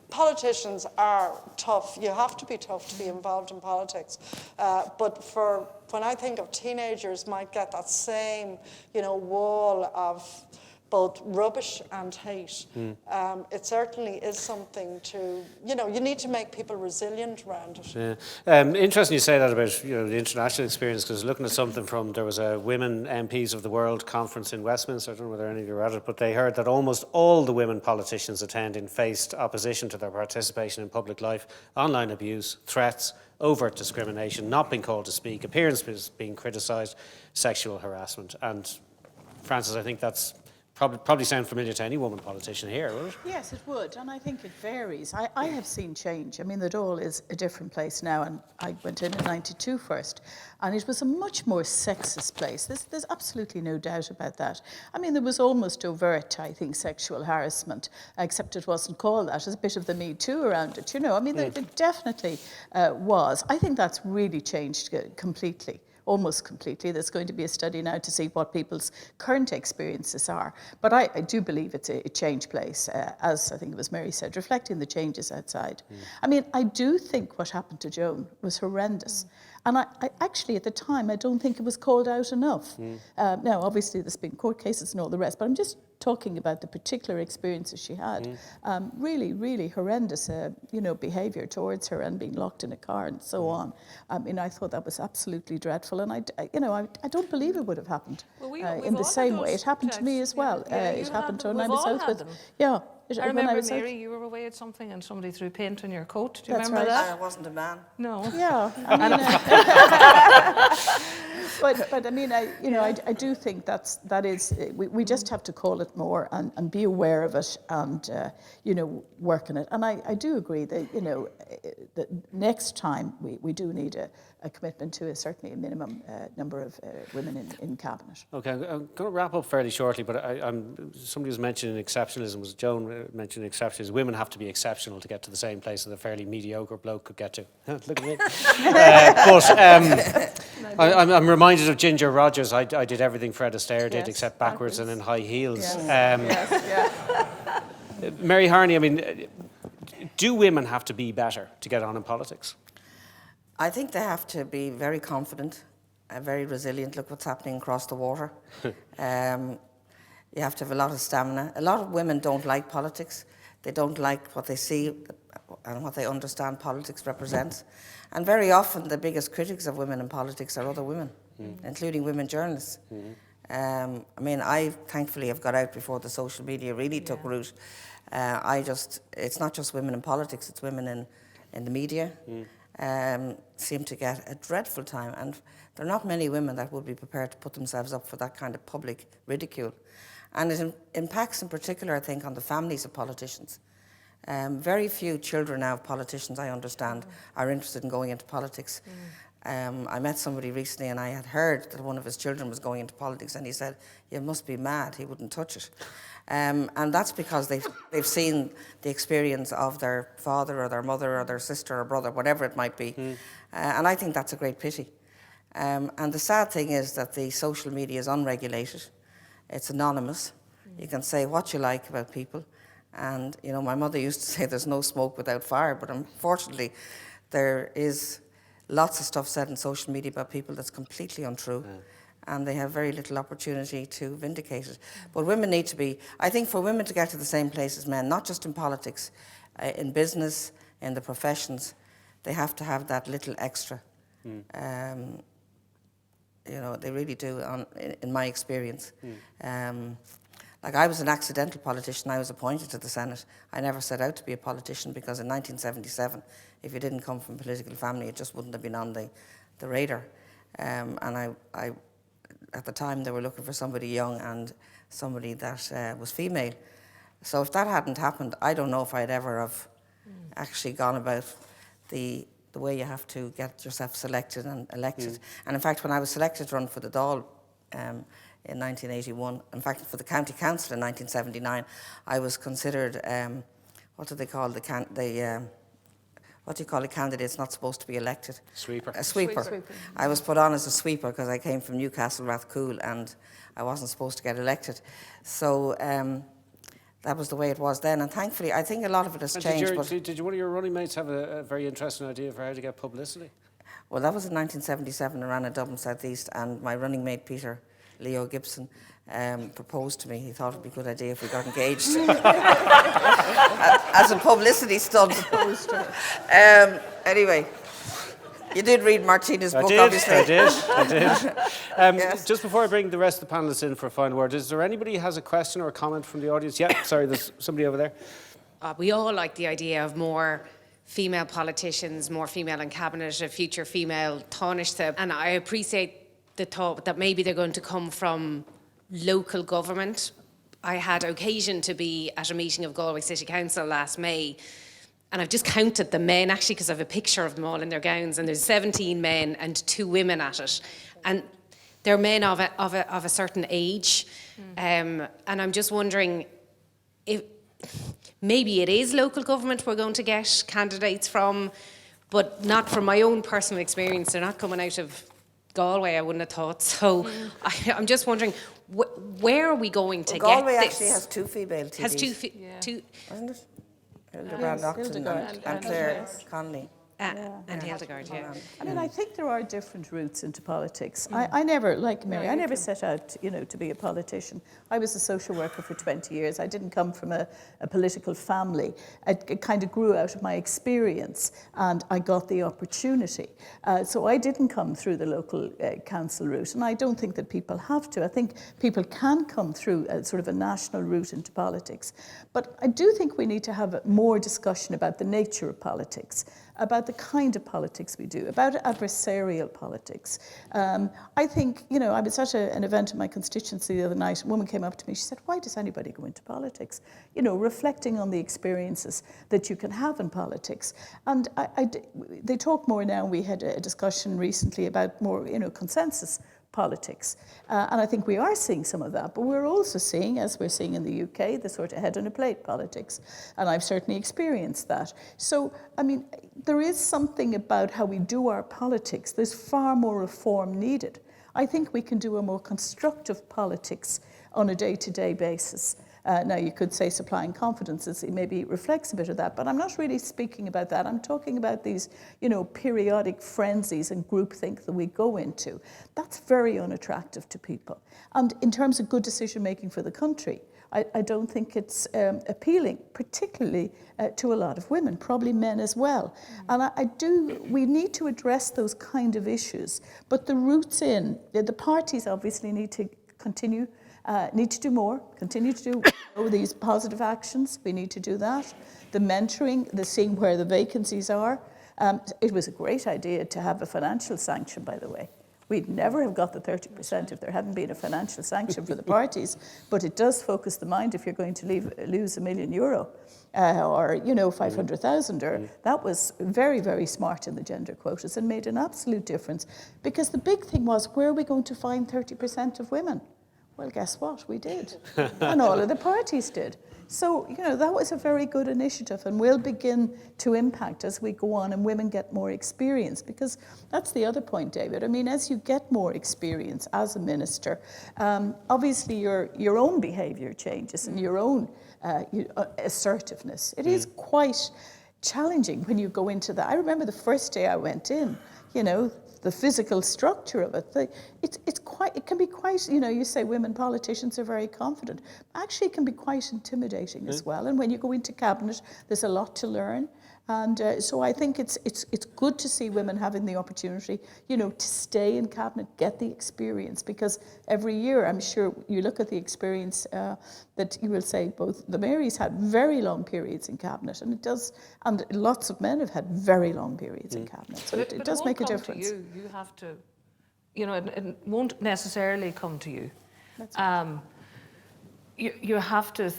politicians are tough. You have to be tough to be involved in politics. But when I think of teenagers might get that same, you know, wall of both rubbish and hate. It certainly is something to, you know, you need to make people resilient around it. Yeah. Interesting you say that about, you know, the international experience, because looking at something from, there was a Women MPs of the World conference in Westminster, I don't know whether any of you were at it, but they heard that almost all the women politicians attending faced opposition to their participation in public life, online abuse, threats, overt discrimination, not being called to speak, appearances being criticised, sexual harassment. And Frances, I think that's probably sound familiar to any woman politician here, would it? Yes, it would, and I think it varies. I have seen change. I mean, the Dáil is a different place now, and I went in 92 first, and it was a much more sexist place. There's absolutely no doubt about that. I mean, there was almost overt, I think, sexual harassment, except it wasn't called that. There's a bit of the Me Too around it, you know. I mean, there definitely was. I think that's really changed completely. Almost completely. There's going to be a study now to see what people's current experiences are. But I do believe it's a changed place, as I think it was Mary said, reflecting the changes outside. I mean, I do think what happened to Joan was horrendous. And I actually, at the time, I don't think it was called out enough. Now, obviously, there's been court cases and all the rest, but I'm just talking about the particular experiences she had. Really, really horrendous, behaviour towards her, and being locked in a car and so on. I mean, I thought that was absolutely dreadful, and I don't believe it would have happened in the same way. It happened to me as well. It happened to her, and I was out with. Yeah. I remember, Mary, you were away at something and somebody threw paint on your coat. Do you remember that? I wasn't a man. No. Yeah. I mean, but I mean, I do think that is we just have to call it more and be aware of it and work on it. And I do agree that that next time we do need a commitment to certainly a minimum number of women in cabinet. Okay, I'm going to wrap up fairly shortly, but somebody was mentioning exceptionalism. Was Joan mentioning exceptionalism? Women have to be exceptional to get to the same place that a fairly mediocre bloke could get to. Look at me. I'm reminded of Ginger Rogers. I did everything Fred Astaire did except backwards and in high heels. Yes. Mary Harney, I mean, do women have to be better to get on in politics? I think they have to be very confident and very resilient. Look what's happening across the water. You have to have a lot of stamina. A lot of women don't like politics. They don't like what they see and what they understand politics represents. And very often the biggest critics of women in politics are other women, including women journalists. I mean, I thankfully have got out before the social media really took root. It's not just women in politics, it's women in the media. Seem to get a dreadful time, and there are not many women that would be prepared to put themselves up for that kind of public ridicule. And it impacts in particular, I think, on the families of politicians. Very few children now of politicians, I understand, are interested in going into politics. I met somebody recently and I had heard that one of his children was going into politics, and he said, "You must be mad, he wouldn't touch it." And that's because they've seen the experience of their father or their mother or their sister or brother, whatever it might be. And I think that's a great pity. And the sad thing is that the social media is unregulated. It's anonymous. You can say what you like about people. And, my mother used to say there's no smoke without fire, but unfortunately there is lots of stuff said in social media about people that's completely untrue. And they have very little opportunity to vindicate it. But women need to be, I think for women to get to the same place as men, not just in politics, in business, in the professions, they have to have that little extra. They really do, in my experience. Like, I was an accidental politician. I was appointed to the Senate. I never set out to be a politician because in 1977, if you didn't come from a political family, it just wouldn't have been on the radar. And I at the time, they were looking for somebody young and somebody that was female. So if that hadn't happened, I don't know if I'd ever have actually gone about the way you have to get yourself selected and elected. And in fact, when I was selected to run for the Dáil in 1981, in fact, for the County Council in 1979, I was considered, what do they call what do you call a candidate that's not supposed to be elected? Sweeper. A sweeper. I was put on as a sweeper because I came from Newcastle Rathcoole and I wasn't supposed to get elected. So that was the way it was then. And thankfully, I think a lot of it has changed. Did one of your running mates have a very interesting idea for how to get publicity? Well, that was in 1977. I ran in Dublin South East, and my running mate, Peter Leo Gibson, proposed to me. He thought it would be a good idea if we got engaged as a publicity stunt. Anyway, you did read Martina's book, obviously. I did. Yes. Just before I bring the rest of the panellists in for a final word, is there anybody who has a question or a comment from the audience? Yeah, sorry, there's somebody over there. We all like the idea of more female politicians, more female in cabinet, a future female Tánaiste, and I appreciate the thought that maybe they're going to come from local government. I had occasion to be at a meeting of Galway City Council last May, and I've just counted the men, actually, because I have a picture of them all in their gowns, and there's 17 men and 2 women at it. And they're men of a certain age. And I'm just wondering if maybe it is local government we're going to get candidates from, but not from my own personal experience. They're not coming out of Galway, I wouldn't have thought. So I'm just wondering, where are we going to Galway get this? actually has 2 female TDs. Has two, Isn't it? Hildebrand Oxon and Claire Connolly. And Hildegard, yeah. I mean, I think there are different routes into politics. I never, like Mary, I never set out, to be a politician. I was a social worker for 20 years. I didn't come from a political family. It kind of grew out of my experience, and I got the opportunity. So I didn't come through the local council route, and I don't think that people have to. I think people can come through a sort of a national route into politics. But I do think we need to have more discussion about the nature of politics, about the kind of politics we do, about adversarial politics. I think, I was at an event in my constituency the other night. A woman came up to me, she said, why does anybody go into politics? Reflecting on the experiences that you can have in politics. And they talk more now. We had a discussion recently about more, consensus politics. And I think we are seeing some of that, but we're also seeing, as we're seeing in the UK, the sort of head on a plate politics. And I've certainly experienced that. So, I mean, there is something about how we do our politics. There's far more reform needed. I think we can do a more constructive politics on a day-to-day basis. Now, you could say supplying confidences, it maybe reflects a bit of that, but I'm not really speaking about that. I'm talking about these, periodic frenzies and groupthink that we go into. That's very unattractive to people. And in terms of good decision-making for the country, I don't think it's appealing, particularly to a lot of women, probably men as well. And we need to address those kind of issues. But the roots in, the parties obviously need to continue need to do more, continue to do these positive actions. We need to do that. The mentoring, the seeing where the vacancies are. It was a great idea to have a financial sanction, by the way. We'd never have got the 30% if there hadn't been a financial sanction for the parties, but it does focus the mind if you're going to lose €1 million or 500,000. That was very, very smart in the gender quotas and made an absolute difference, because the big thing was, where are we going to find 30% of women? Well, guess what? We did. And all of the parties did. So, that was a very good initiative, and will begin to impact as we go on and women get more experience, because that's the other point, David. I mean, as you get more experience as a minister, obviously your own behaviour changes and your own assertiveness. It is quite challenging when you go into that. I remember the first day I went in, the physical structure of it. It can be quite, you say women politicians are very confident. Actually, it can be quite intimidating as well. And when you go into cabinet, there's a lot to learn. And so I think it's good to see women having the opportunity, to stay in cabinet, get the experience, because every year, I'm sure you look at the experience that you will say both the Marys had very long periods in cabinet, and lots of men have had very long periods in cabinet. So it does make a difference. To you have to, it won't necessarily come to you. That's right. You have to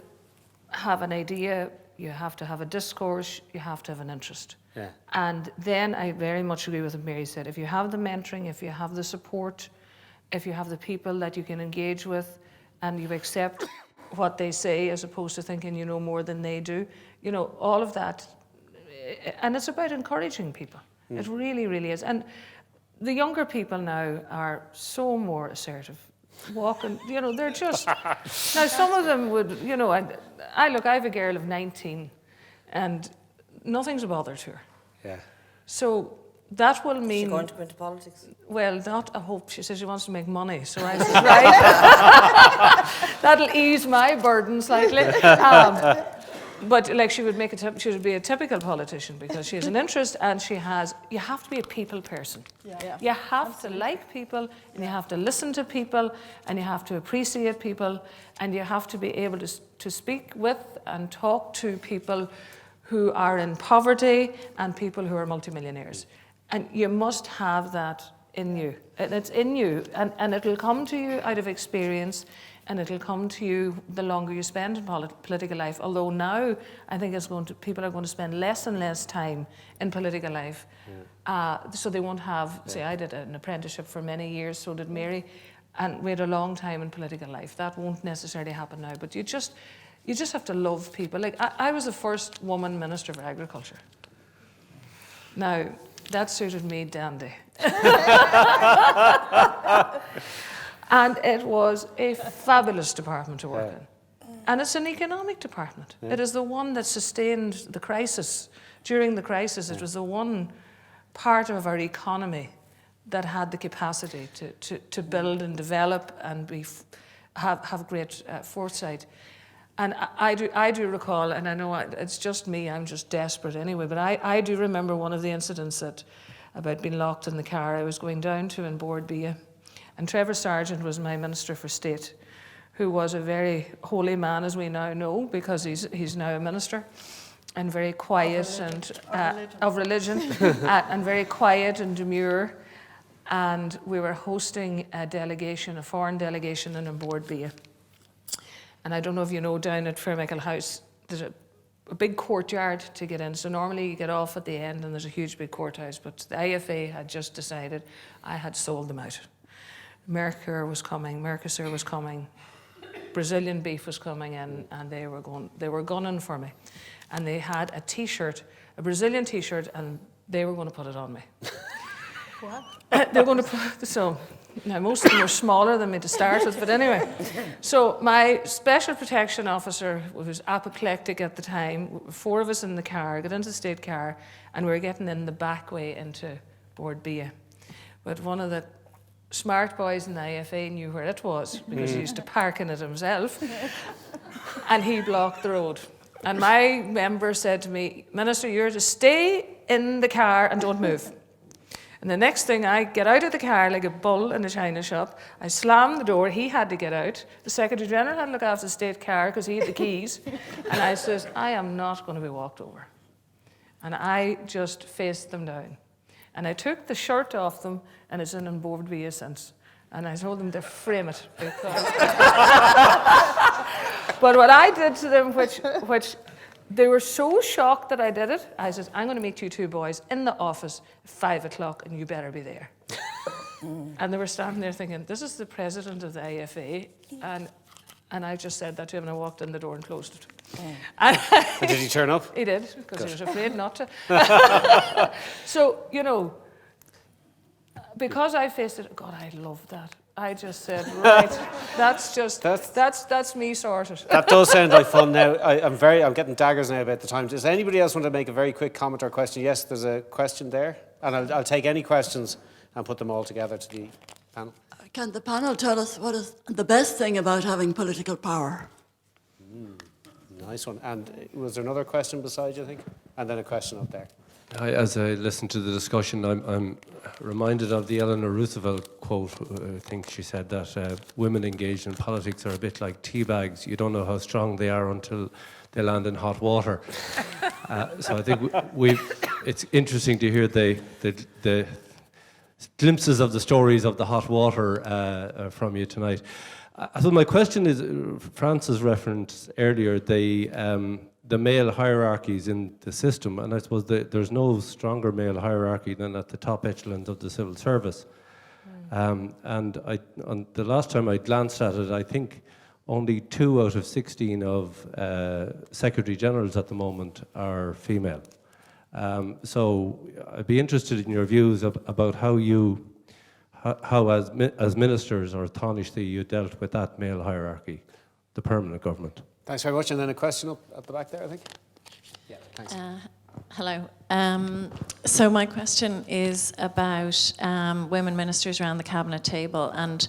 have an idea. You have to have a discourse, you have to have an interest. Yeah. And then I very much agree with what Mary said. If you have the mentoring, if you have the support, if you have the people that you can engage with, and you accept what they say as opposed to thinking you know more than they do, all of that. And it's about encouraging people. It really, really is. And the younger people now are so more assertive. Walking, they're just... Now, some of them would, I have a girl of 19 and nothing's a bother to her. Yeah. So that will mean... She's going to go into politics? Well, not a hope. She says she wants to make money. So I said, right. That'll ease my burden slightly. But she would she would be a typical politician, because she has an interest, and you have to be a people person. Yeah. You have to like people, and you have to listen to people, and you have to appreciate people, and you have to be able to speak with and talk to people who are in poverty and people who are multimillionaires. And you must have that in you. And it's in you, and it'll come to you out of experience. And it'll come to you the longer you spend in political life. Although now, I think people are going to spend less and less time in political life. So they won't have, say, I did an apprenticeship for many years, so did Mary, and we had a long time in political life. That won't necessarily happen now, but you just have to love people. I was the first woman Minister for Agriculture. Now, that suited me dandy. And it was a fabulous department to work in. And it's an economic department. It is the one that sustained the crisis. During the crisis, it was the one part of our economy that had the capacity to build and develop and have great foresight. And I do recall, and I know it's just me, I'm just desperate anyway, but I do remember one of the incidents about being locked in the car I was going down to in Bord Bia. And Trevor Sargent was my Minister for State, who was a very holy man, as we now know, because he's now a minister, and very quiet of religion, and very quiet and demure. And we were hosting a delegation, a foreign delegation in Bord Bia. And I don't know if you know, down at Fairmichael House, there's a big courtyard to get in. So normally you get off at the end and there's a huge big courthouse, but the IFA had just decided I had sold them out. Mercosur was coming, Brazilian beef was coming in, and they were gunning for me. And they had a t-shirt, a Brazilian t-shirt, and they were going to put it on me. What? They were going to put, so now most of them were smaller than me to start with, but anyway. So my special protection officer was apoplectic at the time. 4 of us in the car, got into the state car, and we were getting in the back way into Bord Bia. But one of the smart boys in the IFA knew where it was, because he used to park in it himself, and he blocked the road. And my member said to me, "Minister, you're to stay in the car and don't move." And the next thing, I get out of the car like a bull in a china shop. I slammed the door. He had to get out. The Secretary General had to look after the state car because he had the keys. And I says, "I am not going to be walked over." And I just faced them down. And I took the shirt off them, and it's in Bord Bia since. And I told them to frame it. But what I did to them, which they were so shocked that I did it, I said, "I'm going to meet you 2 boys in the office at 5 o'clock, and you better be there." And they were standing there thinking, this is the president of the IFA. And I just said that to him, and I walked in the door and closed it. And did he turn up? He did, because he was afraid not to. So, you know, because I faced it, God, I loved that. I just said, right, that's me sorted. That does sound like fun. Now, I'm getting daggers now about the time. Does anybody else want to make a very quick comment or question? Yes, there's a question there, and I'll take any questions and put them all together to the panel. Can the panel tell us what is the best thing about having political power? Nice one. And was there another question beside you, I think? And then a question up there. As I listen to the discussion, I'm reminded of the Eleanor Roosevelt quote. I think she said that women engaged in politics are a bit like tea bags. You don't know how strong they are until they land in hot water. So I think it's interesting to hear the glimpses of the stories of the hot water from you tonight. So my question is, Francis referenced earlier the male hierarchies in the system, and I suppose there's no stronger male hierarchy than at the top echelons of the civil service. And on the last time I glanced at it, I think only 2 out of 16 of Secretary Generals at the moment are female. So I'd be interested in your views about how as ministers or Tánaistí you dealt with that male hierarchy, the permanent government. Thanks very much. And then a question up at the back there, I think. Yeah, thanks. Hello. So my question is about women ministers around the cabinet table, and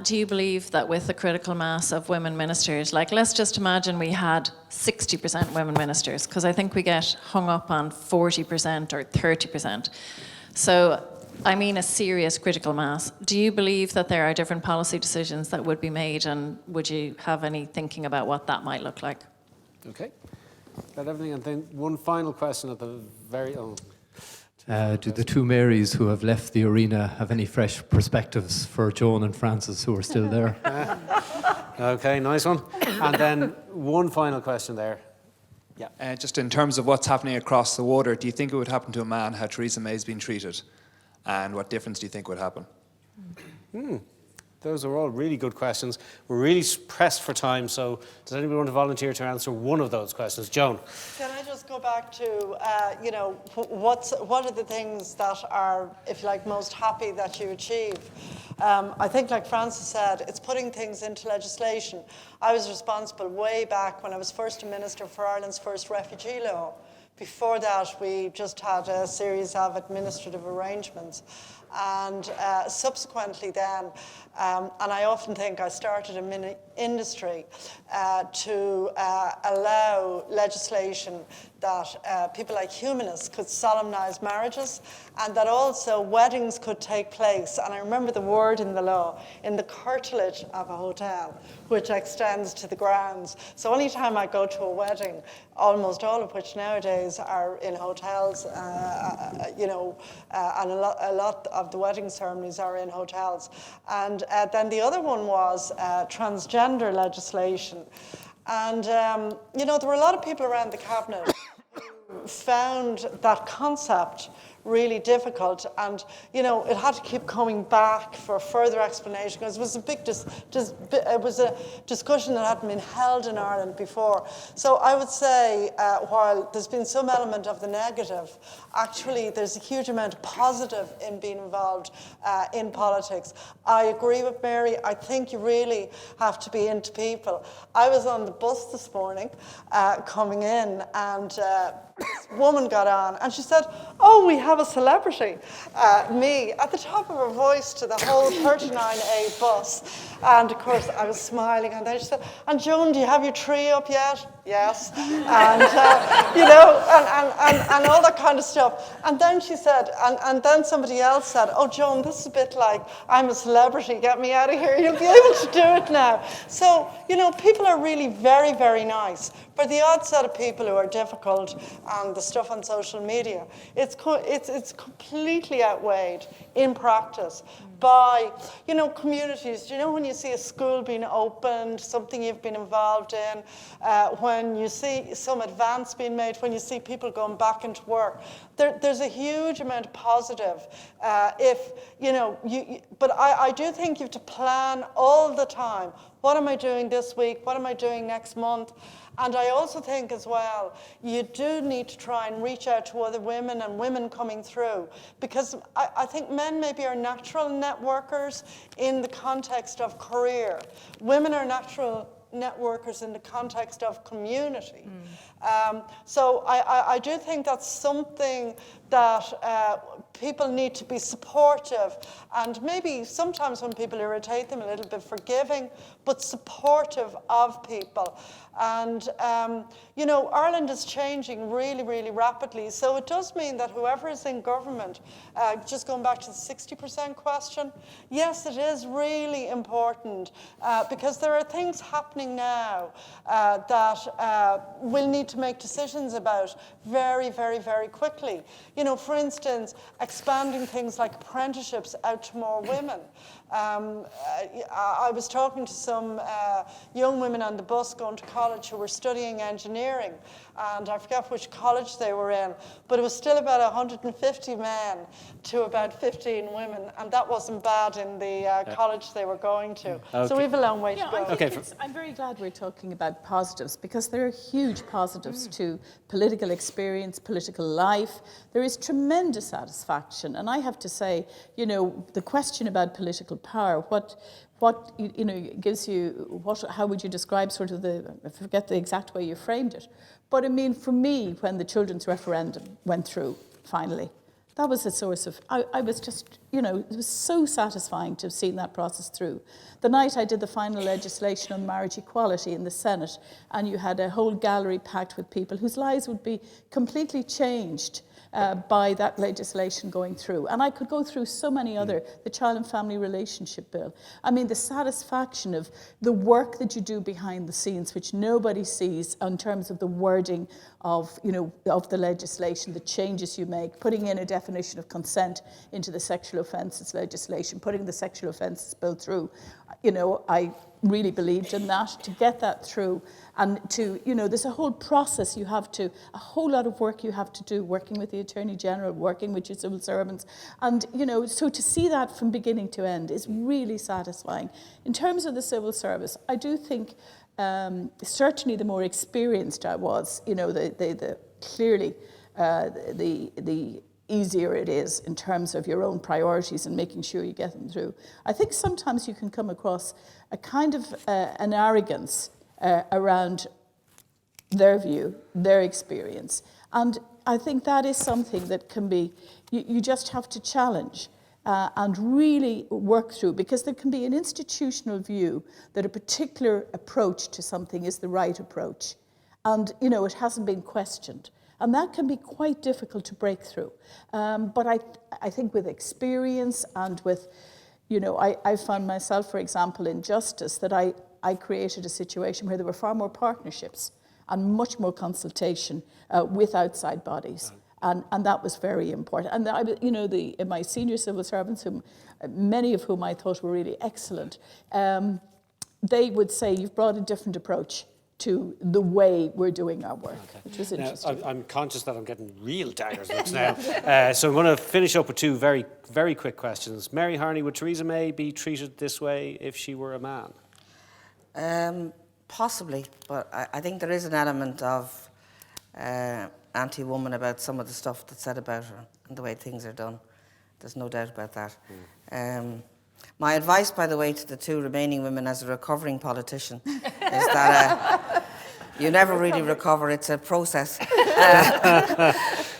do you believe that with the critical mass of women ministers, like let's just imagine we had 60% women ministers, because I think we get hung up on 40% or 30%. So I mean a serious critical mass. Do you believe that there are different policy decisions that would be made, and would you have any thinking about what that might look like? Okay. Got everything. And then one final question at the very end. Do the 2 Marys who have left the arena have any fresh perspectives for Joan and Francis who are still there? Okay, nice one. And then one final question there. Yeah. Just in terms of what's happening across the water, do you think it would happen to a man how Theresa May's been treated? And what difference do you think would happen? Those are all really good questions. We're really pressed for time, so does anybody want to volunteer to answer one of those questions? Joan. Can I just go back to, what are the things that are, if you like, most happy that you achieve? I think, like Francis said, it's putting things into legislation. I was responsible way back when I was first a minister for Ireland's first refugee law, Before that, we just had a series of administrative arrangements. And subsequently then, and I often think I started a industry to allow legislation that people like humanists could solemnize marriages, and that also weddings could take place. And I remember the word in the law, in the curtilage of a hotel, which extends to the grounds. So any time I go to a wedding, almost all of which nowadays are in hotels, and a lot of the wedding ceremonies are in hotels. And then the other one was transgender legislation. And, there were a lot of people around the cabinet who found that concept really difficult, and it had to keep coming back for further explanation, because it was a big it was a discussion that hadn't been held in Ireland before. So I would say, while there's been some element of the negative, actually there's a huge amount of positive in being involved in politics. I agree with Mary. I think you really have to be into people. I was on the bus this morning coming in, and this woman got on and she said, "Oh, we have a celebrity." Me, at the top of her voice to the whole 39A bus. And of course I was smiling, and then she said, "And Joan, do you have your tree up yet?" Yes. And and all that kind of stuff. And then she said, and then somebody else said, "Oh, Joan, this is a bit like I'm a celebrity, get me out of here, you'll be able to do it now." So, people are really very, very nice. For the odd set of people who are difficult, and the stuff on social media, it's completely outweighed in practice by, communities. When you see a school being opened, something you've been involved in, when you see some advance being made, when you see people going back into work, there's a huge amount of positive. But I do think you have to plan all the time. What am I doing this week? What am I doing next month? And I also think as well, you do need to try and reach out to other women and women coming through, because I think men maybe are natural networkers in the context of career. Women are natural networkers in the context of community. So I do think that's something that people need to be supportive, and maybe sometimes when people irritate them, a little bit forgiving, but supportive of people. And, Ireland is changing really, really rapidly. So it does mean that whoever is in government, just going back to the 60% question, yes, it is really important, because there are things happening now that we'll need to make decisions about very, very, very quickly. For instance, expanding things like apprenticeships out to more women. I was talking to some young women on the bus going to college who were studying engineering, and I forget which college they were in, but it was still about 150 men to about 15 women, and that wasn't bad in the college they were going to. Okay. So we have a long way to go. I'm very glad we're talking about positives, because there are huge positives to political experience, political life. There is tremendous satisfaction, and I have to say, the question about political power, what gives you, how would you describe sort of I forget the exact way you framed it, but I mean, for me, when the children's referendum went through, finally, that was a source of, I was just, it was so satisfying to have seen that process through. The night I did the final legislation on marriage equality in the Senate, and you had a whole gallery packed with people whose lives would be completely changed by that legislation going through. And I could go through so many other, the Child and Family Relationship Bill. I mean, the satisfaction of the work that you do behind the scenes, which nobody sees in terms of the wording of, of the legislation, the changes you make, putting in a definition of consent into the sexual offences legislation, putting the sexual offences bill through. I really believed in that, to get that through, and to, there's a whole process a whole lot of work you have to do, working with the Attorney General, working with your civil servants, and, so to see that from beginning to end is really satisfying. In terms of the civil service, I do think certainly the more experienced I was, clearly the easier it is in terms of your own priorities and making sure you get them through. I think sometimes you can come across a kind of an arrogance around their view, their experience. And I think that is something that can be, you just have to challenge and really work through, because there can be an institutional view that a particular approach to something is the right approach. And, you know, it hasn't been questioned. And that can be quite difficult to break through. But I think with experience and with, you know, I found myself, for example, in justice, that I created a situation where there were far more partnerships and much more consultation with outside bodies. And that was very important. And, you know, my senior civil servants, many of whom I thought were really excellent, they would say, you've brought a different approach to the way we're doing our work, which was interesting. Now, I'm conscious that I'm getting real daggers looks now. So I'm going to finish up with two very, very quick questions. Mary Harney, would Theresa May be treated this way if she were a man? Possibly, but I think there is an element of anti-woman about some of the stuff that's said about her and the way things are done. There's no doubt about that. My advice, by the way, to the two remaining women as a recovering politician is that you never really recover. It's a process.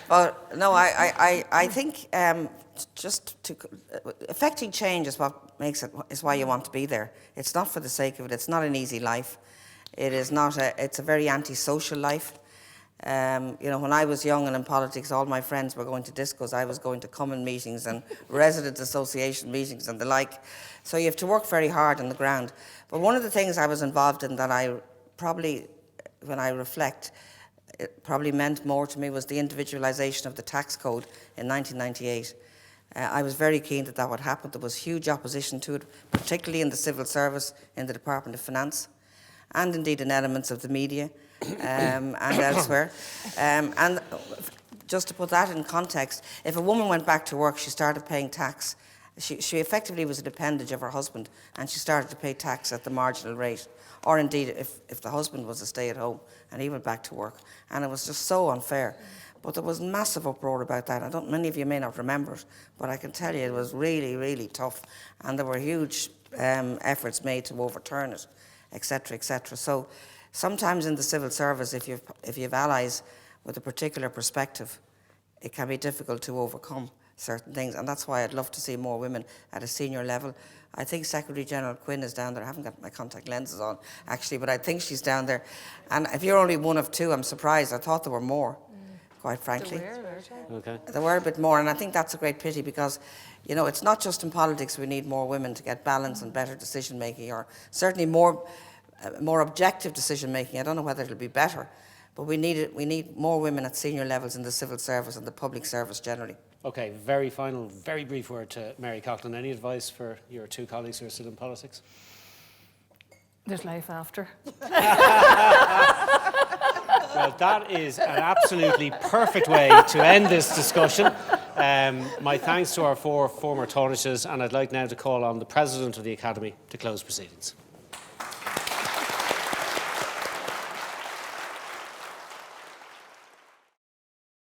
But no, I think affecting change is what makes it, is why you want to be there. It's not for the sake of it. It's not an easy life. It is not. It's a very antisocial life. You know, when I was young and in politics, all my friends were going to discos. I was going to common meetings and resident association meetings and the like. So you have to work very hard on the ground. But one of the things I was involved in that I probably, when I reflect, it probably meant more to me was the individualisation of the tax code in 1998. I was very keen that that would happen. There was huge opposition to it, particularly in the civil service, in the Department of Finance, and indeed in elements of the media. And elsewhere. And just to put that in context, if a woman went back to work, she started paying tax. She effectively was an appendage of her husband, and she started to pay tax at the marginal rate. Or indeed, if the husband was a stay-at-home and he went back to work. And it was just so unfair. But there was massive uproar about that. Many of you may not remember it, but I can tell you it was really, really tough. And there were huge efforts made to overturn it, etc., etc. So sometimes in the civil service, if you've allies with a particular perspective, it can be difficult to overcome certain things, and that's why I'd love to see more women at a senior level. I think Secretary General Quinn is down there. I haven't got my contact lenses on, actually, but I think she's down there. And if you're only one of two, I'm surprised. I thought there were more, quite frankly. There were a bit more, and I think that's a great pity because, you know, it's not just in politics we need more women to get balance and better decision-making, or certainly more objective decision-making. I don't know whether it'll be better, but we need more women at senior levels in the civil service and the public service generally. Okay, very final, very brief word to Mary Coughlan. Any advice for your two colleagues who are still in politics? There's life after. Well, that is an absolutely perfect way to end this discussion. My thanks to our four former Tánaistes, and I'd like now to call on the President of the Academy to close proceedings.